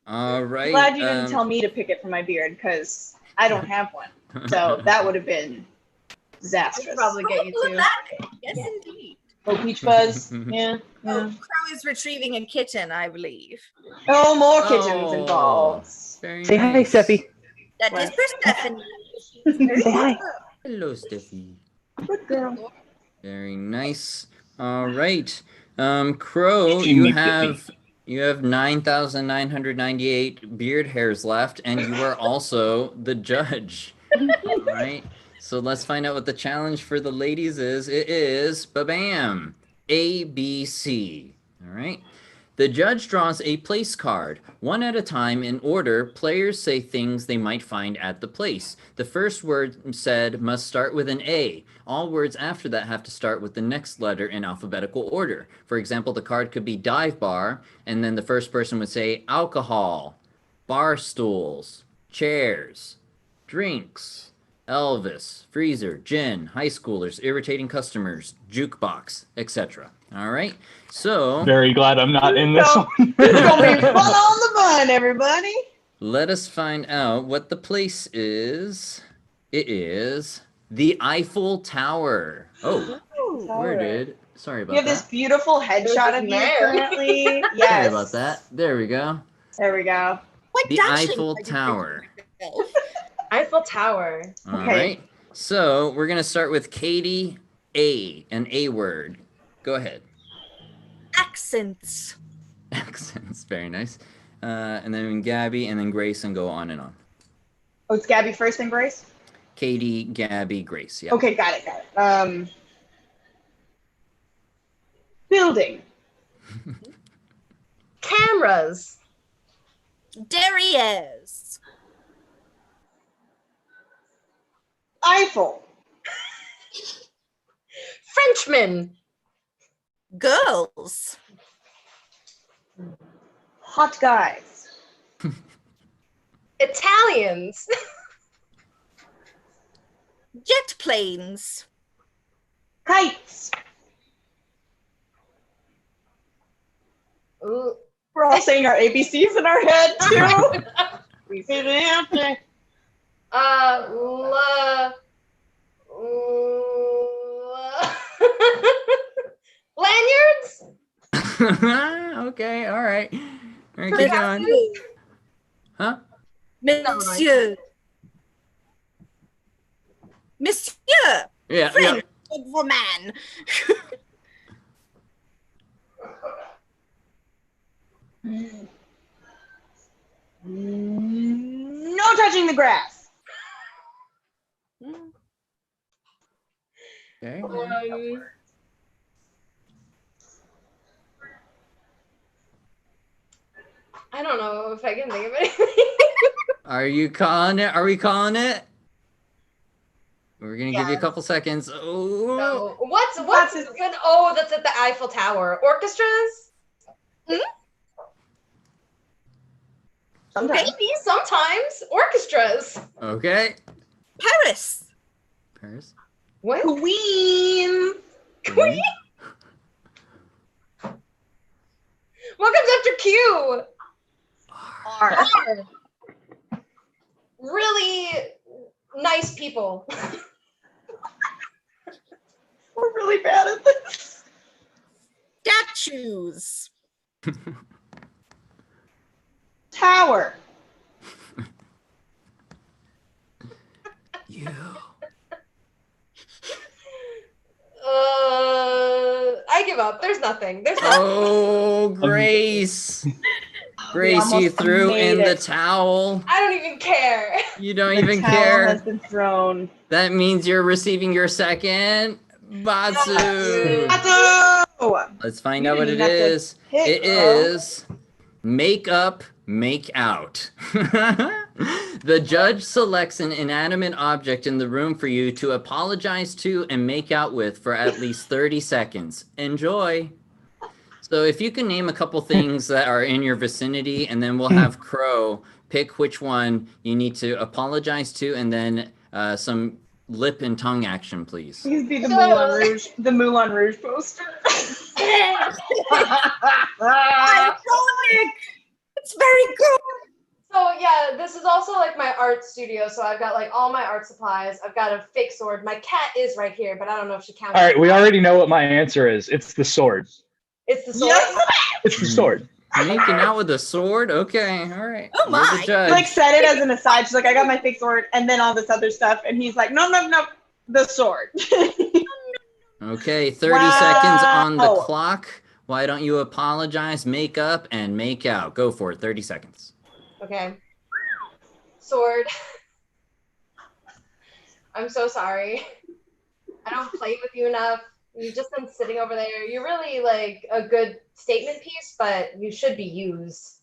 Speaker 3: All right.
Speaker 1: Glad you didn't tell me to pick it for my beard because I don't have one. So that would have been
Speaker 5: I
Speaker 1: disastrous.
Speaker 5: should probably get you
Speaker 2: Look
Speaker 5: 2.
Speaker 2: at that. Yes, indeed.
Speaker 1: Oh, Peach Fuzz. Yeah.
Speaker 2: Oh, Crow is retrieving a kitten, I believe.
Speaker 1: Oh, more kittens
Speaker 3: Oh.
Speaker 1: involved.
Speaker 3: Very
Speaker 4: Say hi,
Speaker 3: nice.
Speaker 4: Steffi.
Speaker 2: That is
Speaker 1: What?
Speaker 2: for Stephanie.
Speaker 4: Say hi.
Speaker 3: Hello, Steffi.
Speaker 1: Good girl.
Speaker 3: Very nice. All right. Crow,
Speaker 4: Teaching
Speaker 3: you
Speaker 4: me
Speaker 3: have 9,998 beard hairs left, and you are also the judge. All right. So let's find out what the challenge for the ladies is. It is ba-bam, ABC. All right. The judge draws a place card. One at a time in order, players say things they might find at the place. The first word said must start with an A. All words after that have to start with the next letter in alphabetical order. For example, the card could be dive bar, and then the first person would say alcohol, bar stools, chairs, drinks, Elvis, freezer, gin, high schoolers, irritating customers, jukebox, etc. All right. So
Speaker 4: Very glad I'm not in this one.
Speaker 1: It's gonna be fun on the bun, everybody.
Speaker 3: let us find out what the place is. It is the Eiffel Tower. Oh, sorry about
Speaker 1: You have
Speaker 3: that.
Speaker 1: this beautiful headshot of you currently. Yes.
Speaker 3: Sorry about that. There we go.
Speaker 1: There we go.
Speaker 2: What
Speaker 3: The
Speaker 2: dashing
Speaker 3: Eiffel
Speaker 2: are you
Speaker 3: Tower.
Speaker 2: thinking?
Speaker 5: Eiffel Tower.
Speaker 3: All
Speaker 1: Okay.
Speaker 3: right. So we're gonna start with Katy A, an A word. Go ahead.
Speaker 2: Accents.
Speaker 3: Accents, very nice. And then Gabby, and then Grace, and go on and on.
Speaker 1: Oh, it's Gabby first and Grace?
Speaker 3: Katy, Gabby, Grace. Yeah.
Speaker 1: Okay, got it. Building.
Speaker 5: Cameras.
Speaker 2: Derriers.
Speaker 1: Eiffel.
Speaker 5: Frenchman.
Speaker 2: Girls.
Speaker 1: Hot guys.
Speaker 5: Italians.
Speaker 2: Jet planes.
Speaker 1: Kites.
Speaker 5: Ooh.
Speaker 1: We're all saying our ABCs in our head, too. We say the answer.
Speaker 5: Lanyards.
Speaker 3: Okay, all right. All right, keep going. Huh?
Speaker 2: Monsieur. Monsieur.
Speaker 3: Yeah,
Speaker 2: French woman.
Speaker 1: No touching the grass.
Speaker 3: Okay.
Speaker 5: I don't know if I can think of anything.
Speaker 3: Are you calling it? Are we calling it? We're gonna give you a couple seconds. Oh.
Speaker 5: So, what's good? Oh, that's at the Eiffel Tower. Orchestras?
Speaker 1: Sometimes.
Speaker 5: Maybe sometimes orchestras.
Speaker 3: Okay.
Speaker 2: Paris.
Speaker 3: Paris.
Speaker 5: What?
Speaker 1: Queen.
Speaker 5: Queen? What comes after Q?
Speaker 1: R.
Speaker 5: R. Really nice people.
Speaker 1: We're really bad at this.
Speaker 2: Statues.
Speaker 1: Tower.
Speaker 3: You.
Speaker 5: I give up. There's nothing. There's nothing.
Speaker 3: Oh, Grace. Grace, you
Speaker 1: almost
Speaker 3: threw in
Speaker 1: made
Speaker 3: the
Speaker 1: it.
Speaker 3: towel.
Speaker 5: I don't even care.
Speaker 3: You don't
Speaker 1: The
Speaker 3: even
Speaker 1: towel
Speaker 3: care.
Speaker 1: has been thrown.
Speaker 3: That means you're receiving your second Batsu.
Speaker 1: Batsu!
Speaker 3: Let's find
Speaker 1: You
Speaker 3: out what
Speaker 1: didn't
Speaker 3: it
Speaker 1: even have to
Speaker 3: is.
Speaker 1: pick,
Speaker 3: It
Speaker 1: bro.
Speaker 3: is make up, make out. The judge selects an inanimate object in the room for you to apologize to and make out with for at least 30 seconds. Enjoy. So if you can name a couple things that are in your vicinity, and then we'll have Crow pick which one you need to apologize to, and then some lip and tongue action, please.
Speaker 1: Please be the Moulin Rouge poster.
Speaker 2: Iconic. It's very good.
Speaker 5: So yeah, this is also like my art studio. So I've got like all my art supplies. I've got a fake sword. My cat is right here, but I don't know if she counts.
Speaker 4: All right, we already know what my answer is. It's the sword.
Speaker 5: It's the sword.
Speaker 1: Yes.
Speaker 4: It's the sword.
Speaker 3: Making out with a sword? Okay, all right.
Speaker 2: Oh
Speaker 3: You're the
Speaker 2: my.
Speaker 3: judge.
Speaker 1: She like said it as an aside. She's like, I got my fake sword, and then all this other stuff, and he's like, no, the sword.
Speaker 3: Okay, 30 seconds on the
Speaker 1: Wow.
Speaker 3: clock. Why don't you apologize, make up, and make out? Go for it. 30 seconds.
Speaker 5: Okay. Sword. I'm so sorry. I don't play with you enough. You've just been sitting over there. You're really like a good statement piece, but you should be used.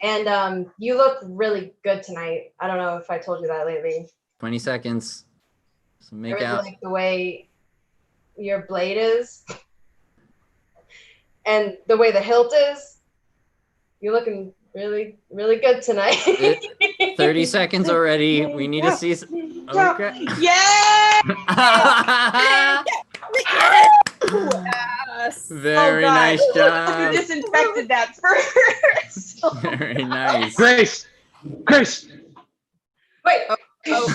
Speaker 5: And you look really good tonight. I don't know if I told you that lately.
Speaker 3: 20 seconds. So
Speaker 5: I
Speaker 3: make
Speaker 5: really
Speaker 3: out.
Speaker 5: like the way your blade is. And the way the hilt is. You're looking really, really good tonight.
Speaker 3: 30 seconds already. We need to see. Okay.
Speaker 1: Yeah!
Speaker 2: Yes.
Speaker 3: Very
Speaker 1: God.
Speaker 3: nice
Speaker 1: You
Speaker 3: job.
Speaker 1: disinfected that first.
Speaker 3: Very nice.
Speaker 4: Grace.
Speaker 5: Wait.
Speaker 2: Oh, no.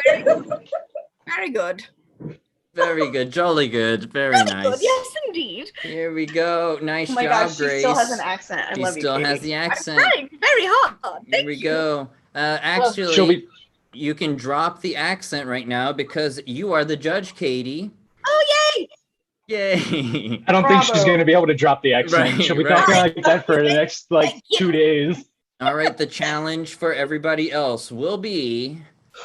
Speaker 2: Very good. Very good.
Speaker 3: Very good. Jolly good. Very
Speaker 2: Very
Speaker 3: nice.
Speaker 2: good. Yes, indeed.
Speaker 3: Here we go. Nice
Speaker 1: Oh my
Speaker 3: job,
Speaker 1: gosh, she
Speaker 3: Grace.
Speaker 1: still has an accent. I
Speaker 3: She
Speaker 1: love you,
Speaker 3: still
Speaker 1: Katy.
Speaker 3: has the
Speaker 2: I'm
Speaker 3: accent.
Speaker 2: trying very hard.
Speaker 3: Here
Speaker 2: Thank
Speaker 3: we
Speaker 2: you.
Speaker 3: go.
Speaker 4: She'll
Speaker 3: Actually,
Speaker 4: be.
Speaker 3: you can drop the accent right now because you are the judge, Katy.
Speaker 2: Oh, yay!
Speaker 3: Yay.
Speaker 4: I don't think she's
Speaker 1: Bravo.
Speaker 4: going to be able to drop the accent.
Speaker 3: Right,
Speaker 4: She'll be
Speaker 3: right.
Speaker 4: talking like that for the next 2 days.
Speaker 3: All right, the challenge for everybody else will be,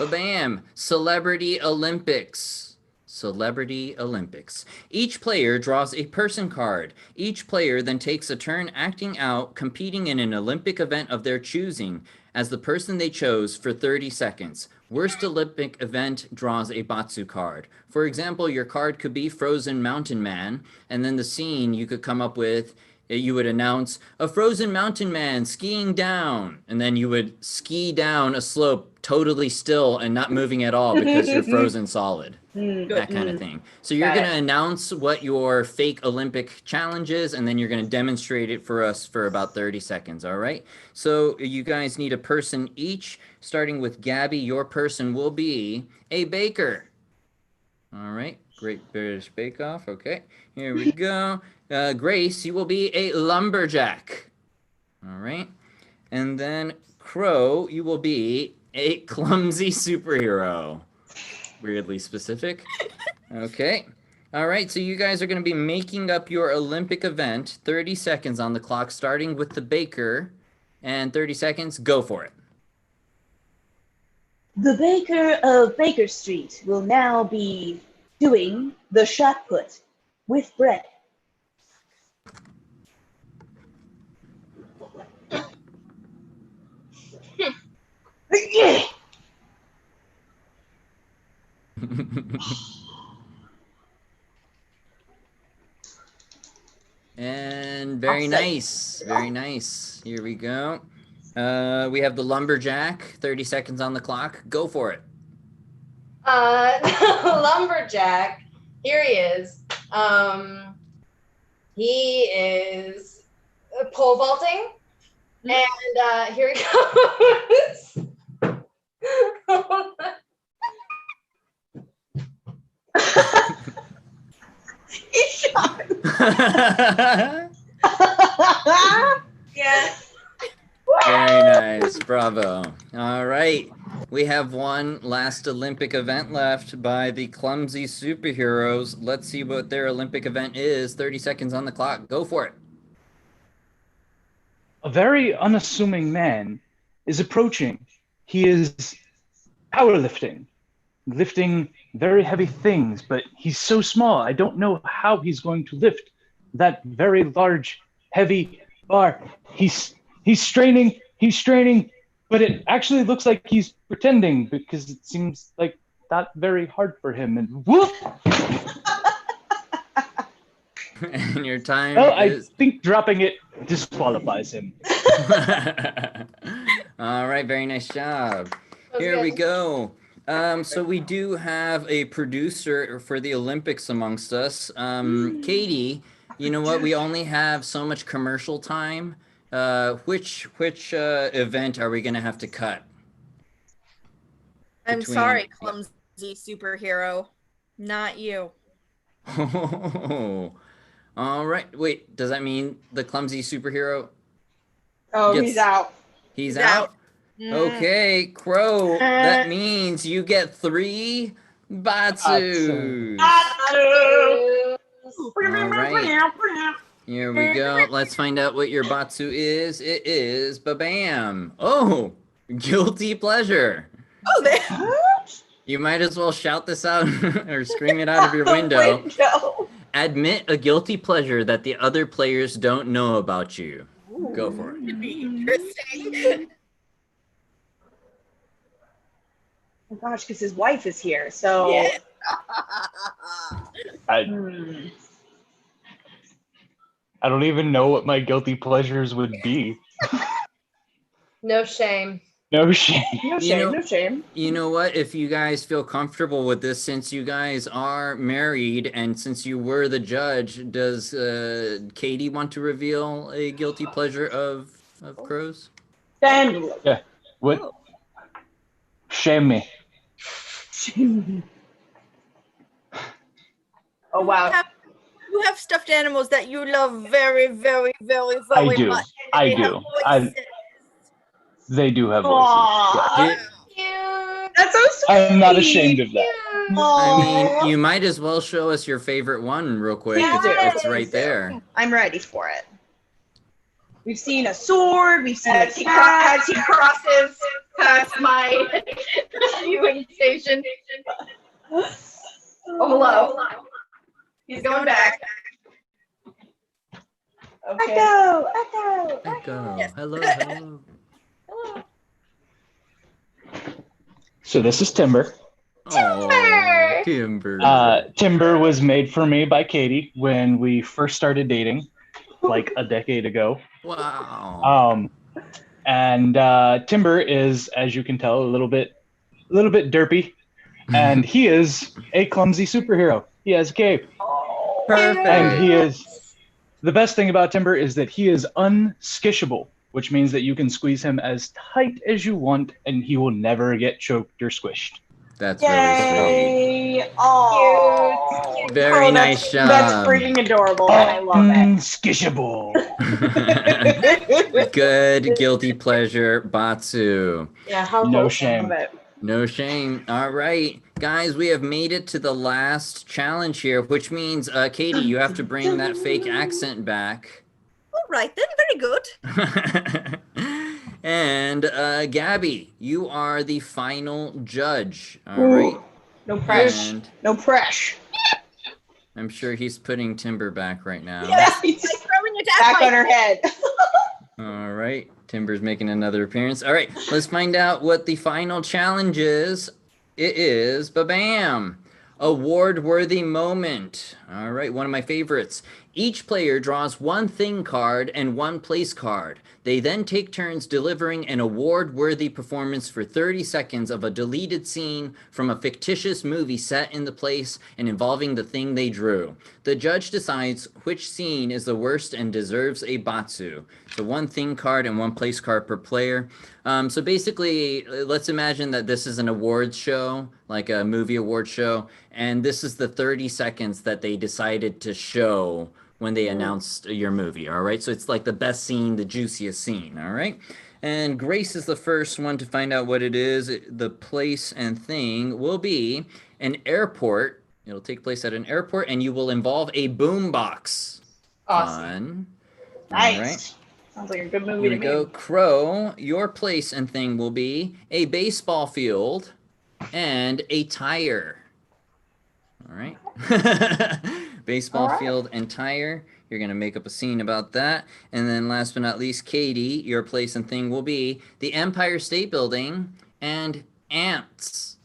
Speaker 3: bam, Celebrity Olympics. Celebrity Olympics. Each player draws a person card. Each player then takes a turn acting out, competing in an Olympic event of their choosing as the person they chose for 30 seconds. Worst Olympic event draws a Batsu card. For example, your card could be Frozen Mountain Man, and then the scene you could come up with, you would announce a frozen mountain man skiing down, and then you would ski down a slope totally still and not moving at all because you're frozen solid. That kind of thing. So you're going to announce what your fake Olympic challenge is, and then you're going to demonstrate it for us for about 30 seconds, all right? So you guys need a person each, starting with Gaby. Your person will be a baker. All right, Great British Bake Off. Okay, here we go. Grace, you will be a lumberjack. All right. And then Crow, you will be a clumsy superhero. Weirdly specific. Okay. All right, so you guys are going to be making up your Olympic event. 30 seconds on the clock, starting with the baker. And 30 seconds, go for it.
Speaker 1: The baker of Baker Street will now be doing the shot put with bread.
Speaker 3: And very nice. Very nice. Here we go. We have the lumberjack. 30 seconds on the clock. Go for it.
Speaker 5: Lumberjack. Here he is. He is pole vaulting. And here he goes.
Speaker 1: He's shot.
Speaker 5: Yeah.
Speaker 3: Very nice. Bravo. All right. We have one last Olympic event left by the clumsy superheroes. Let's see what their Olympic event is. 30 seconds on the clock. Go for it.
Speaker 4: A very unassuming man is approaching. He is powerlifting, lifting very heavy things, but he's so small. I don't know how he's going to lift that very large, heavy bar. He's straining, but it actually looks like he's pretending because it seems like not very hard for him. And whoop!
Speaker 3: And your time
Speaker 4: Well, I
Speaker 3: is...
Speaker 4: think dropping it disqualifies him.
Speaker 3: All right, very nice job. Here we go. So we do have a producer for the Olympics amongst us. Katy, you know what? We only have so much commercial time. Which event are we gonna have to cut?
Speaker 2: I'm sorry, clumsy superhero. Not you.
Speaker 3: Oh, all right. Wait, does that mean the clumsy superhero?
Speaker 1: Oh, he's out.
Speaker 3: He's out? Okay, Crow. That means you get 3 Batsu.
Speaker 1: Batsu.
Speaker 3: All right. Here we go. Let's find out what your Batsu is. It is bam. Oh, guilty pleasure.
Speaker 2: Oh, there.
Speaker 3: You might as well shout this out or scream it out of your window. Admit a guilty pleasure that the other players don't know about you. Ooh, go for it.
Speaker 2: It'd be interesting.
Speaker 1: Oh gosh, because his wife is here, so.
Speaker 2: Yeah.
Speaker 4: I don't even know what my guilty pleasures would be.
Speaker 5: No shame.
Speaker 4: No shame.
Speaker 1: No
Speaker 3: You
Speaker 1: shame,
Speaker 3: know-
Speaker 1: no shame.
Speaker 3: You know what? If you guys feel comfortable with this, since you guys are married and since you were the judge, does Katie want to reveal a guilty pleasure of Crow's?
Speaker 1: Then
Speaker 4: Yeah. What? Shame me.
Speaker 1: Oh wow.
Speaker 2: You have stuffed animals that you love very, very, very, very
Speaker 4: I do.
Speaker 2: much.
Speaker 4: I
Speaker 2: They have
Speaker 4: do.
Speaker 2: voices.
Speaker 4: They do have voices.
Speaker 1: Aw.
Speaker 4: Yeah.
Speaker 5: Cute.
Speaker 1: That's so sweet.
Speaker 4: I'm not ashamed of that.
Speaker 3: I mean,
Speaker 1: Aw.
Speaker 3: you might as well show us your favorite one real quick.
Speaker 1: Please do.
Speaker 3: It's right there.
Speaker 1: I'm ready for it. We've seen a sword. We've seen a
Speaker 2: As he
Speaker 1: cat.
Speaker 2: crosses past my viewing station. Oh, hello. He's going back.
Speaker 1: Okay. Echo.
Speaker 3: Echo.
Speaker 2: Yes.
Speaker 3: Hello, hello.
Speaker 2: Hello.
Speaker 4: So this is Timber.
Speaker 3: Oh, Timber.
Speaker 4: Timber was made for me by Katy when we first started dating, like a decade ago.
Speaker 3: Wow.
Speaker 4: And Timber is, as you can tell, a little bit derpy, and he is a clumsy superhero. He has a cape,
Speaker 3: Perfect.
Speaker 4: and he is. The best thing about Timber is that he is unskishable, which means that you can squeeze him as tight as you want, and he will never get choked or squished.
Speaker 3: That's really
Speaker 1: Yay. Aw.
Speaker 2: Cute.
Speaker 3: sweet. Very nice job.
Speaker 1: That's freaking adorable. And I love it.
Speaker 4: Unskishable.
Speaker 3: Good guilty pleasure, Batsu.
Speaker 5: Yeah, how
Speaker 4: No
Speaker 5: wholesome.
Speaker 4: shame.
Speaker 1: Love it.
Speaker 3: No shame. All right, guys, we have made it to the last challenge here, which means, Katie, you have to bring that fake accent back.
Speaker 2: All right, then. Very good.
Speaker 3: And Gaby, you are the final judge. All
Speaker 1: Ooh.
Speaker 3: right.
Speaker 1: No pressure.
Speaker 3: And
Speaker 1: No pressure.
Speaker 3: I'm sure he's putting Timber back right now.
Speaker 1: Yes.
Speaker 2: Like throwing it at
Speaker 1: Back
Speaker 2: my
Speaker 1: on her head.
Speaker 3: All right. Timber's making another appearance. All right. Let's find out what the final challenge is. It is ba-bam. Award-worthy moment. All right. One of my favorites. Each player draws one thing card and one place card. They then take turns delivering an award-worthy performance for 30 seconds of a deleted scene from a fictitious movie set in the place and involving the thing they drew. The judge decides which scene is the worst and deserves a Batsu. So one thing card and one place card per player. So basically, let's imagine that this is an awards show, like a movie award show, and this is the 30 seconds that they decided to show when they announced your movie, all right? So it's like the best scene, the juiciest scene, all right? And Grace is the first one to find out what it is. The place and thing will be an airport. It'll take place at an airport, and you will involve a boombox.
Speaker 5: Awesome.
Speaker 3: Fun.
Speaker 1: Nice.
Speaker 3: All right.
Speaker 1: Sounds like a good movie
Speaker 3: Here
Speaker 1: to
Speaker 3: we
Speaker 1: me.
Speaker 3: go. Crow, your place and thing will be a baseball field and a tire. All right. Baseball
Speaker 1: All right.
Speaker 3: field and tire. You're going to make up a scene about that. And then last but not least, Katie, your place and thing will be the Empire State Building and ants.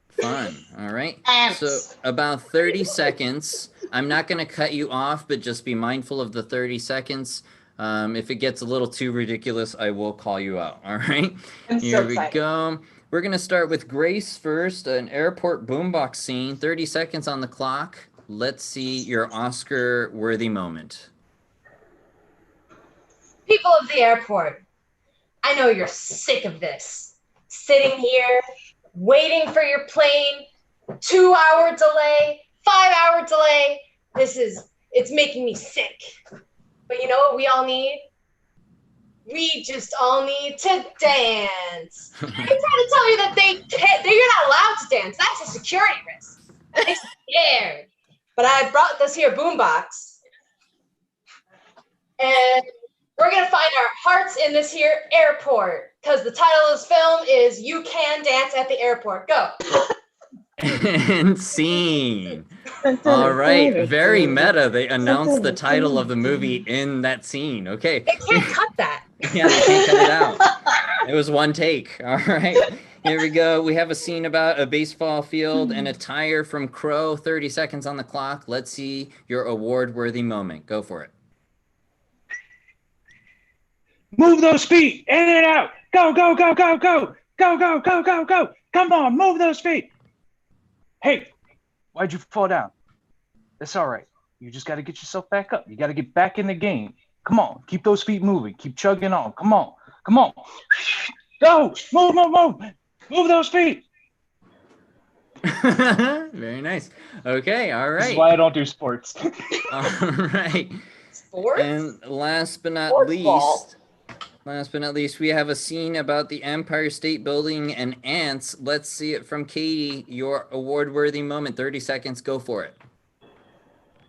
Speaker 3: Fun. All right.
Speaker 1: Ants.
Speaker 3: So about 30 seconds. I'm not going to cut you off, but just be mindful of the 30 seconds. If it gets a little too ridiculous, I will call you out. All right.
Speaker 1: I'm
Speaker 3: Here
Speaker 1: so
Speaker 3: we
Speaker 1: excited.
Speaker 3: go. We're going to start with Grace first, an airport boombox scene, 30 seconds on the clock. Let's see your Oscar-worthy moment.
Speaker 5: People of the airport, I know you're sick of this. Sitting here, waiting for your plane, 2-hour delay, 5-hour delay. It's making me sick. But you know what we all need? We just all need to dance. I'm trying to tell you that you're not allowed to dance. That's a security risk. I'm scared. But I brought this here boombox. And we're going to find our hearts in this here airport. Because the title of this film is You Can Dance at the Airport. Go.
Speaker 3: And scene. All right. Very meta. They announced the title of the movie in that scene. Okay.
Speaker 5: They can't cut that.
Speaker 3: Yeah, they can't cut it out. It was one take. All right. Here we go. We have a scene about a baseball field and a tire from Crow. 30 seconds on the clock. Let's see your award-worthy moment. Go for it.
Speaker 4: Move those feet in and out. Go, go, go, go, go. Go, go, go, go, go. Come on, move those feet. Hey, why'd you fall down? It's all right. You just got to get yourself back up. You got to get back in the game. Come on, keep those feet moving. Keep chugging on. Come on, come on. Go, move, move, move. Move those feet.
Speaker 3: Very nice. Okay, all right.
Speaker 4: This is why I don't do sports.
Speaker 3: All right.
Speaker 5: Sports?
Speaker 3: And last but not
Speaker 1: Sports
Speaker 3: least,
Speaker 1: ball.
Speaker 3: we have a scene about the Empire State Building and ants. Let's see it from Katy. Your award-worthy moment. 30 seconds. Go for it.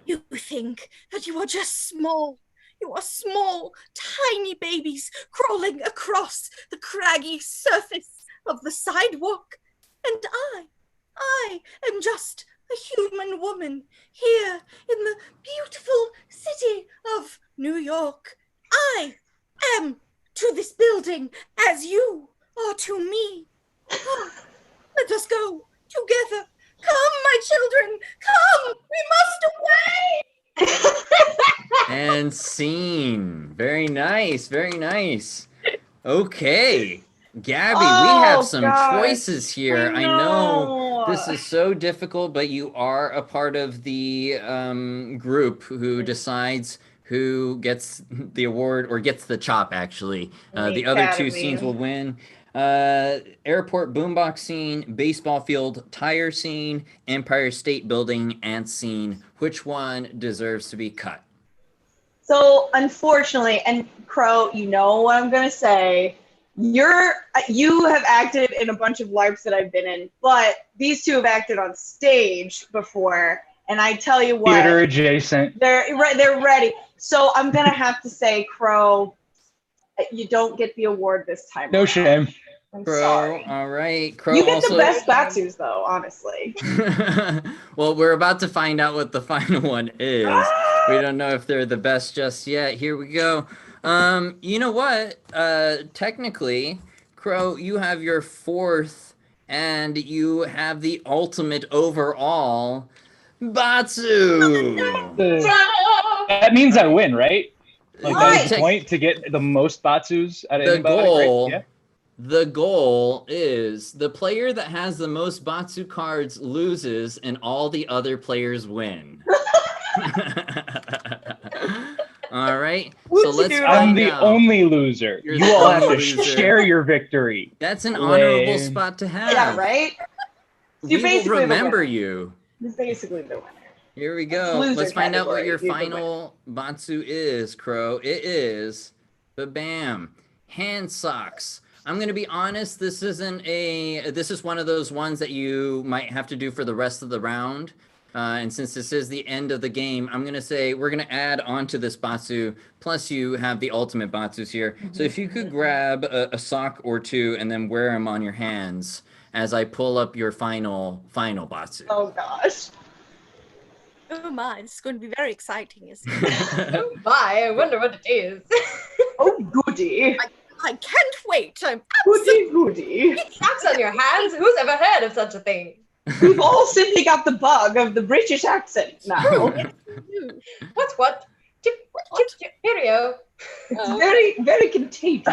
Speaker 2: You think that you are just small. You are small, tiny babies crawling across the craggy surface of the sidewalk. And I am just a human woman here in the beautiful city of New York. I am to this building as you are to me. Let us go together. Come, my children, come! We must away!
Speaker 3: And scene. Very nice. Very nice. Okay. Gabby, we have some choices here. I know this is so difficult, but you are a part of the group who decides who gets the award or gets the chop, actually. The other two scenes will win. Airport boombox scene, baseball field tire scene, Empire State Building ant scene. Which one deserves to be cut?
Speaker 1: So unfortunately, and Crow, you know what I'm gonna say. You have acted in a bunch of LARPs that I've been in, but these two have acted on stage before, and I tell you what,
Speaker 4: Theater adjacent.
Speaker 1: they're ready. So I'm gonna have to say, Crow, you don't get the award this time.
Speaker 4: No
Speaker 1: around.
Speaker 4: shame.
Speaker 1: I'm
Speaker 3: Crow,
Speaker 1: sorry.
Speaker 3: all right. Crow
Speaker 1: You get
Speaker 3: also...
Speaker 1: the best Batsus, though, honestly.
Speaker 3: Well, we're about to find out what the final one is. We don't know if they're the best just yet. Here we go. You know what? Technically, Crow, you have your fourth, and you have the ultimate overall Batsu.
Speaker 4: That means I win, right? Like
Speaker 1: Right.
Speaker 4: that's the point to get the most Batsus out of anybody, right? Yeah.
Speaker 3: The goal is the player that has the most Batsu cards loses and all the other players win. All right. So let's
Speaker 1: Whoopsie-doo.
Speaker 3: find
Speaker 4: I'm the
Speaker 3: out.
Speaker 4: only loser.
Speaker 3: You're
Speaker 4: You
Speaker 3: the
Speaker 4: all have
Speaker 3: only
Speaker 4: to
Speaker 3: loser.
Speaker 4: share your victory.
Speaker 3: That's an honorable
Speaker 4: Lame.
Speaker 3: spot to have.
Speaker 1: Yeah, right?
Speaker 3: We
Speaker 1: You're
Speaker 3: will
Speaker 1: basically the
Speaker 3: remember
Speaker 1: winner.
Speaker 3: you.
Speaker 1: He's basically the winner.
Speaker 3: Here we go.
Speaker 1: Loser
Speaker 3: Let's find out what
Speaker 1: category.
Speaker 3: your
Speaker 1: You're the
Speaker 3: final Batsu is, Crow. It is bam, hand socks. I'm gonna be honest. This is one of those ones that you might have to do for the rest of the round. And since this is the end of the game, I'm gonna say we're gonna add on to this Batsu. Plus, you have the ultimate Batsus here. So if you could grab a sock or two and then wear them on your hands as I pull up your final Batsu.
Speaker 1: Oh, gosh.
Speaker 2: Oh my, this is going to be very exciting, isn't it?
Speaker 5: Oh my, I wonder what it is.
Speaker 1: Oh, goody.
Speaker 2: I can't wait. I'm
Speaker 1: Goody.
Speaker 5: Socks on your hands? Who's ever heard of such a thing?
Speaker 1: We've all simply got the bug of the British accent now.
Speaker 5: What's what? Cheerio.
Speaker 1: It's very, very contagious.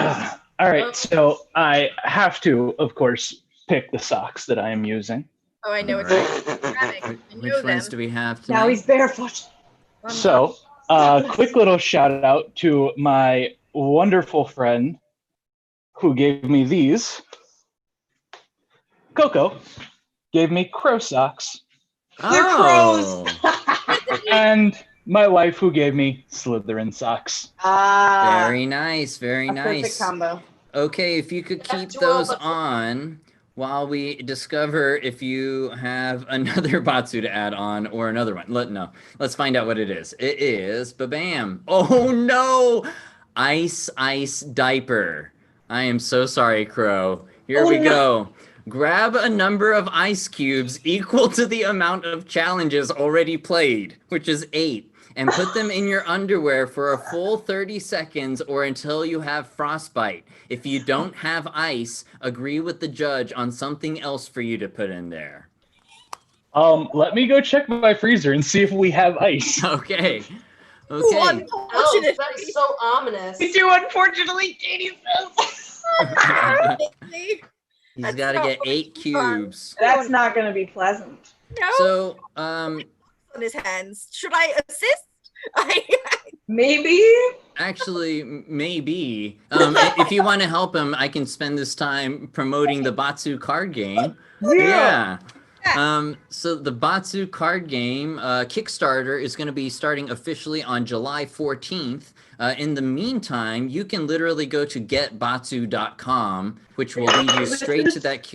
Speaker 4: All right, so I have to, of course, pick the socks that I am using.
Speaker 2: Oh, I know what
Speaker 3: All
Speaker 2: you're grabbing. I
Speaker 3: Which
Speaker 2: know
Speaker 3: ones
Speaker 2: them.
Speaker 3: do we have tonight?
Speaker 1: Now he's barefoot.
Speaker 4: So, quick little shout out to my wonderful friend who gave me these. Coco gave me crow socks,
Speaker 1: They're crows.
Speaker 4: and my wife who gave me Slytherin socks.
Speaker 3: Very nice, very
Speaker 1: a perfect
Speaker 3: nice.
Speaker 1: combo.
Speaker 3: Okay, if you could keep
Speaker 5: That's
Speaker 3: those
Speaker 5: doable.
Speaker 3: on while we discover if you have another Batsu to add on or another one. Let's find out what it is. It is bam. Oh no! Ice diaper. I am so sorry, Crow. Here we go. Grab a number of ice cubes equal to the amount of challenges already played, which is 8, and put them in your underwear for a full 30 seconds or until you have frostbite. If you don't have ice, agree with the judge on something else for you to put in there.
Speaker 4: Let me go check my freezer and see if we have ice.
Speaker 3: Okay.
Speaker 5: Oh,
Speaker 2: Unfortunately.
Speaker 5: that is so ominous.
Speaker 1: We do, unfortunately, Katie says.
Speaker 3: He's got to get 8 cubes.
Speaker 1: That's not going to be pleasant.
Speaker 2: No.
Speaker 3: So,
Speaker 2: On his hands. Should I assist?
Speaker 5: Maybe.
Speaker 3: actually, maybe. If you want to help him, I can spend this time promoting the Batsu card game. Yeah. So the Batsu card game Kickstarter is going to be starting officially on July 14th. In the meantime, you can literally go to getbatsu.com, which will lead you straight to that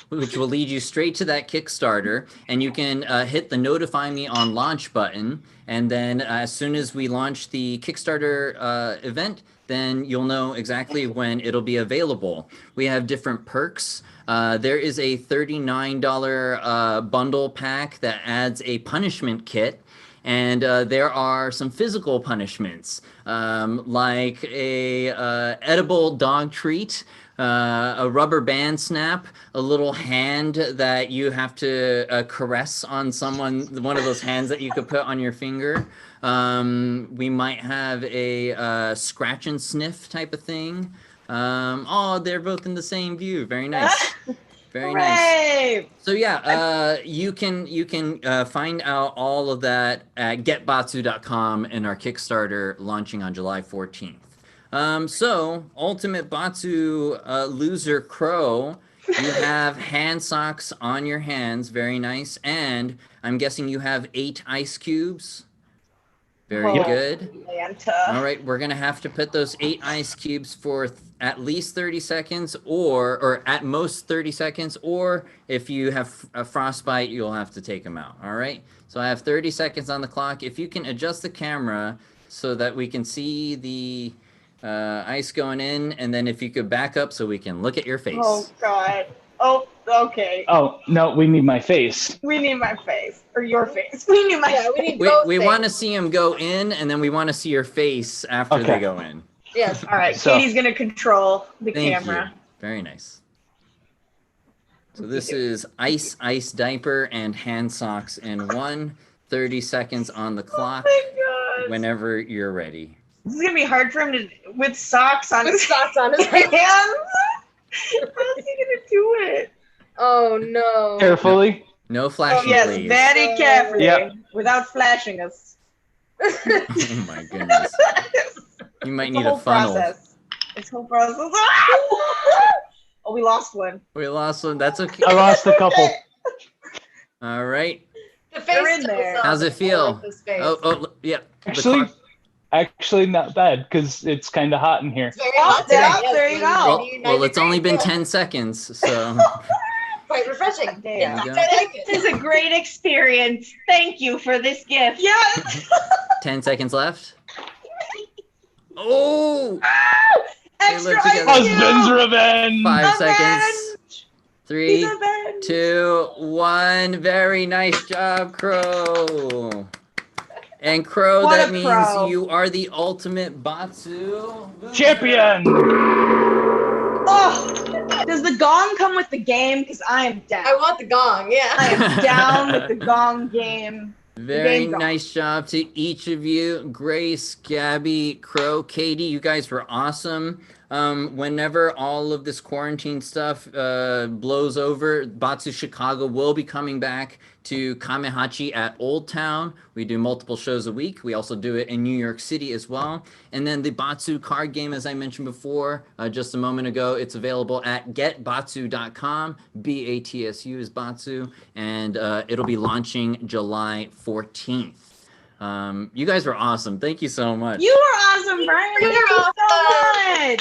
Speaker 3: which will lead you straight to that Kickstarter, and you can hit the notify me on launch button, and then as soon as we launch the Kickstarter event, then you'll know exactly when it'll be available. We have different perks. There is a $39 bundle pack that adds a punishment kit. And there are some physical punishments, like a edible dog treat, a rubber band snap, a little hand that you have to caress on someone, one of those hands that you could put on your finger. We might have a scratch and sniff type of thing. Oh, they're both in the same view. Very nice. Very nice. So yeah, you can find out all of that at getbatsu.com and our Kickstarter launching on July 14th. So Ultimate Batsu loser Crow, you have hand socks on your hands. Very nice. And I'm guessing you have 8 ice cubes. Very good. All right, we're gonna have to put those 8 ice cubes for at least 30 seconds, or at most 30 seconds, or if you have a frostbite, you'll have to take them out. All right. So I have 30 seconds on the clock. If you can adjust the camera so that we can see the ice going in, and then if you could back up so we can look at your face.
Speaker 1: Oh God. Oh, okay.
Speaker 4: Oh no, we need my face.
Speaker 1: We need my face or your face. We need my.
Speaker 5: Yeah, we need both.
Speaker 3: We want to see them go in, and then we want to see your face after they go in.
Speaker 5: Yes.
Speaker 1: All right.
Speaker 4: So-
Speaker 1: Katie's gonna control the
Speaker 3: Thank
Speaker 1: camera.
Speaker 3: you. Very nice. So this is ice diaper and hand socks in 30 seconons on the clock.
Speaker 1: Oh my God.
Speaker 3: Whenever you're ready.
Speaker 1: This is gonna be hard for him to with socks on his
Speaker 5: Socks on his
Speaker 1: hands.
Speaker 5: hands.
Speaker 1: How's he gonna do it?
Speaker 5: Oh no.
Speaker 4: Carefully.
Speaker 3: No flashing,
Speaker 1: Yes,
Speaker 3: please.
Speaker 1: very carefully,
Speaker 4: Yep.
Speaker 1: without flashing us.
Speaker 3: Oh my goodness. You might
Speaker 1: It's
Speaker 3: need
Speaker 1: a
Speaker 3: a
Speaker 1: whole
Speaker 3: funnel.
Speaker 1: process. It's a whole process. Oh, we lost one.
Speaker 3: We lost one. That's okay.
Speaker 4: I lost a couple.
Speaker 3: All right.
Speaker 5: The
Speaker 1: They're
Speaker 5: face
Speaker 1: in there.
Speaker 5: tells
Speaker 3: How's it
Speaker 5: us
Speaker 3: feel?
Speaker 5: more with this face.
Speaker 3: Oh, yeah. The
Speaker 4: Actually,
Speaker 3: clock-
Speaker 4: actually not bad because it's kind of hot in here.
Speaker 5: It's very
Speaker 1: Oh,
Speaker 5: hot today.
Speaker 1: yeah,
Speaker 5: Yes,
Speaker 1: there you
Speaker 5: it's
Speaker 1: go.
Speaker 5: 99
Speaker 3: Well, it's only been
Speaker 5: degrees.
Speaker 3: 10 seconds, so
Speaker 5: Quite refreshing.
Speaker 1: Damn.
Speaker 3: There you go.
Speaker 1: This is a great experience. Thank you for this gift. Yes.
Speaker 3: 10 seconds left. Oh!
Speaker 1: Extra
Speaker 3: look together.
Speaker 1: ice cube.
Speaker 4: Husband's revenge.
Speaker 3: 5 seconds.
Speaker 1: Avenge.
Speaker 3: 3,
Speaker 1: He's avenged.
Speaker 3: 2, 1. Very nice job, Crow. And Crow,
Speaker 1: What
Speaker 3: that
Speaker 1: a
Speaker 3: means
Speaker 1: pro.
Speaker 3: you are the ultimate Batsu
Speaker 4: Champion.
Speaker 1: Oh, does the gong come with the game? Because I am down.
Speaker 5: I want the gong.
Speaker 1: I
Speaker 5: Yeah.
Speaker 1: am down with the gong game.
Speaker 3: Very
Speaker 1: game gone.
Speaker 3: nice job to each of you. Grace, Gabby, Crow, Katy, you guys were awesome. Whenever all of this quarantine stuff blows over, Batsu Chicago will be coming back to Kamehachi at Old Town. We do multiple shows a week. We also do it in New York City as well. And then the Batsu card game, as I mentioned before, just a moment ago, it's available at getbatsu.com. BATSU is Batsu. And it'll be launching July 14th. You guys were awesome. Thank you so much.
Speaker 1: You are awesome, Brian.
Speaker 5: You're
Speaker 1: Thank you so
Speaker 5: awesome.
Speaker 1: much.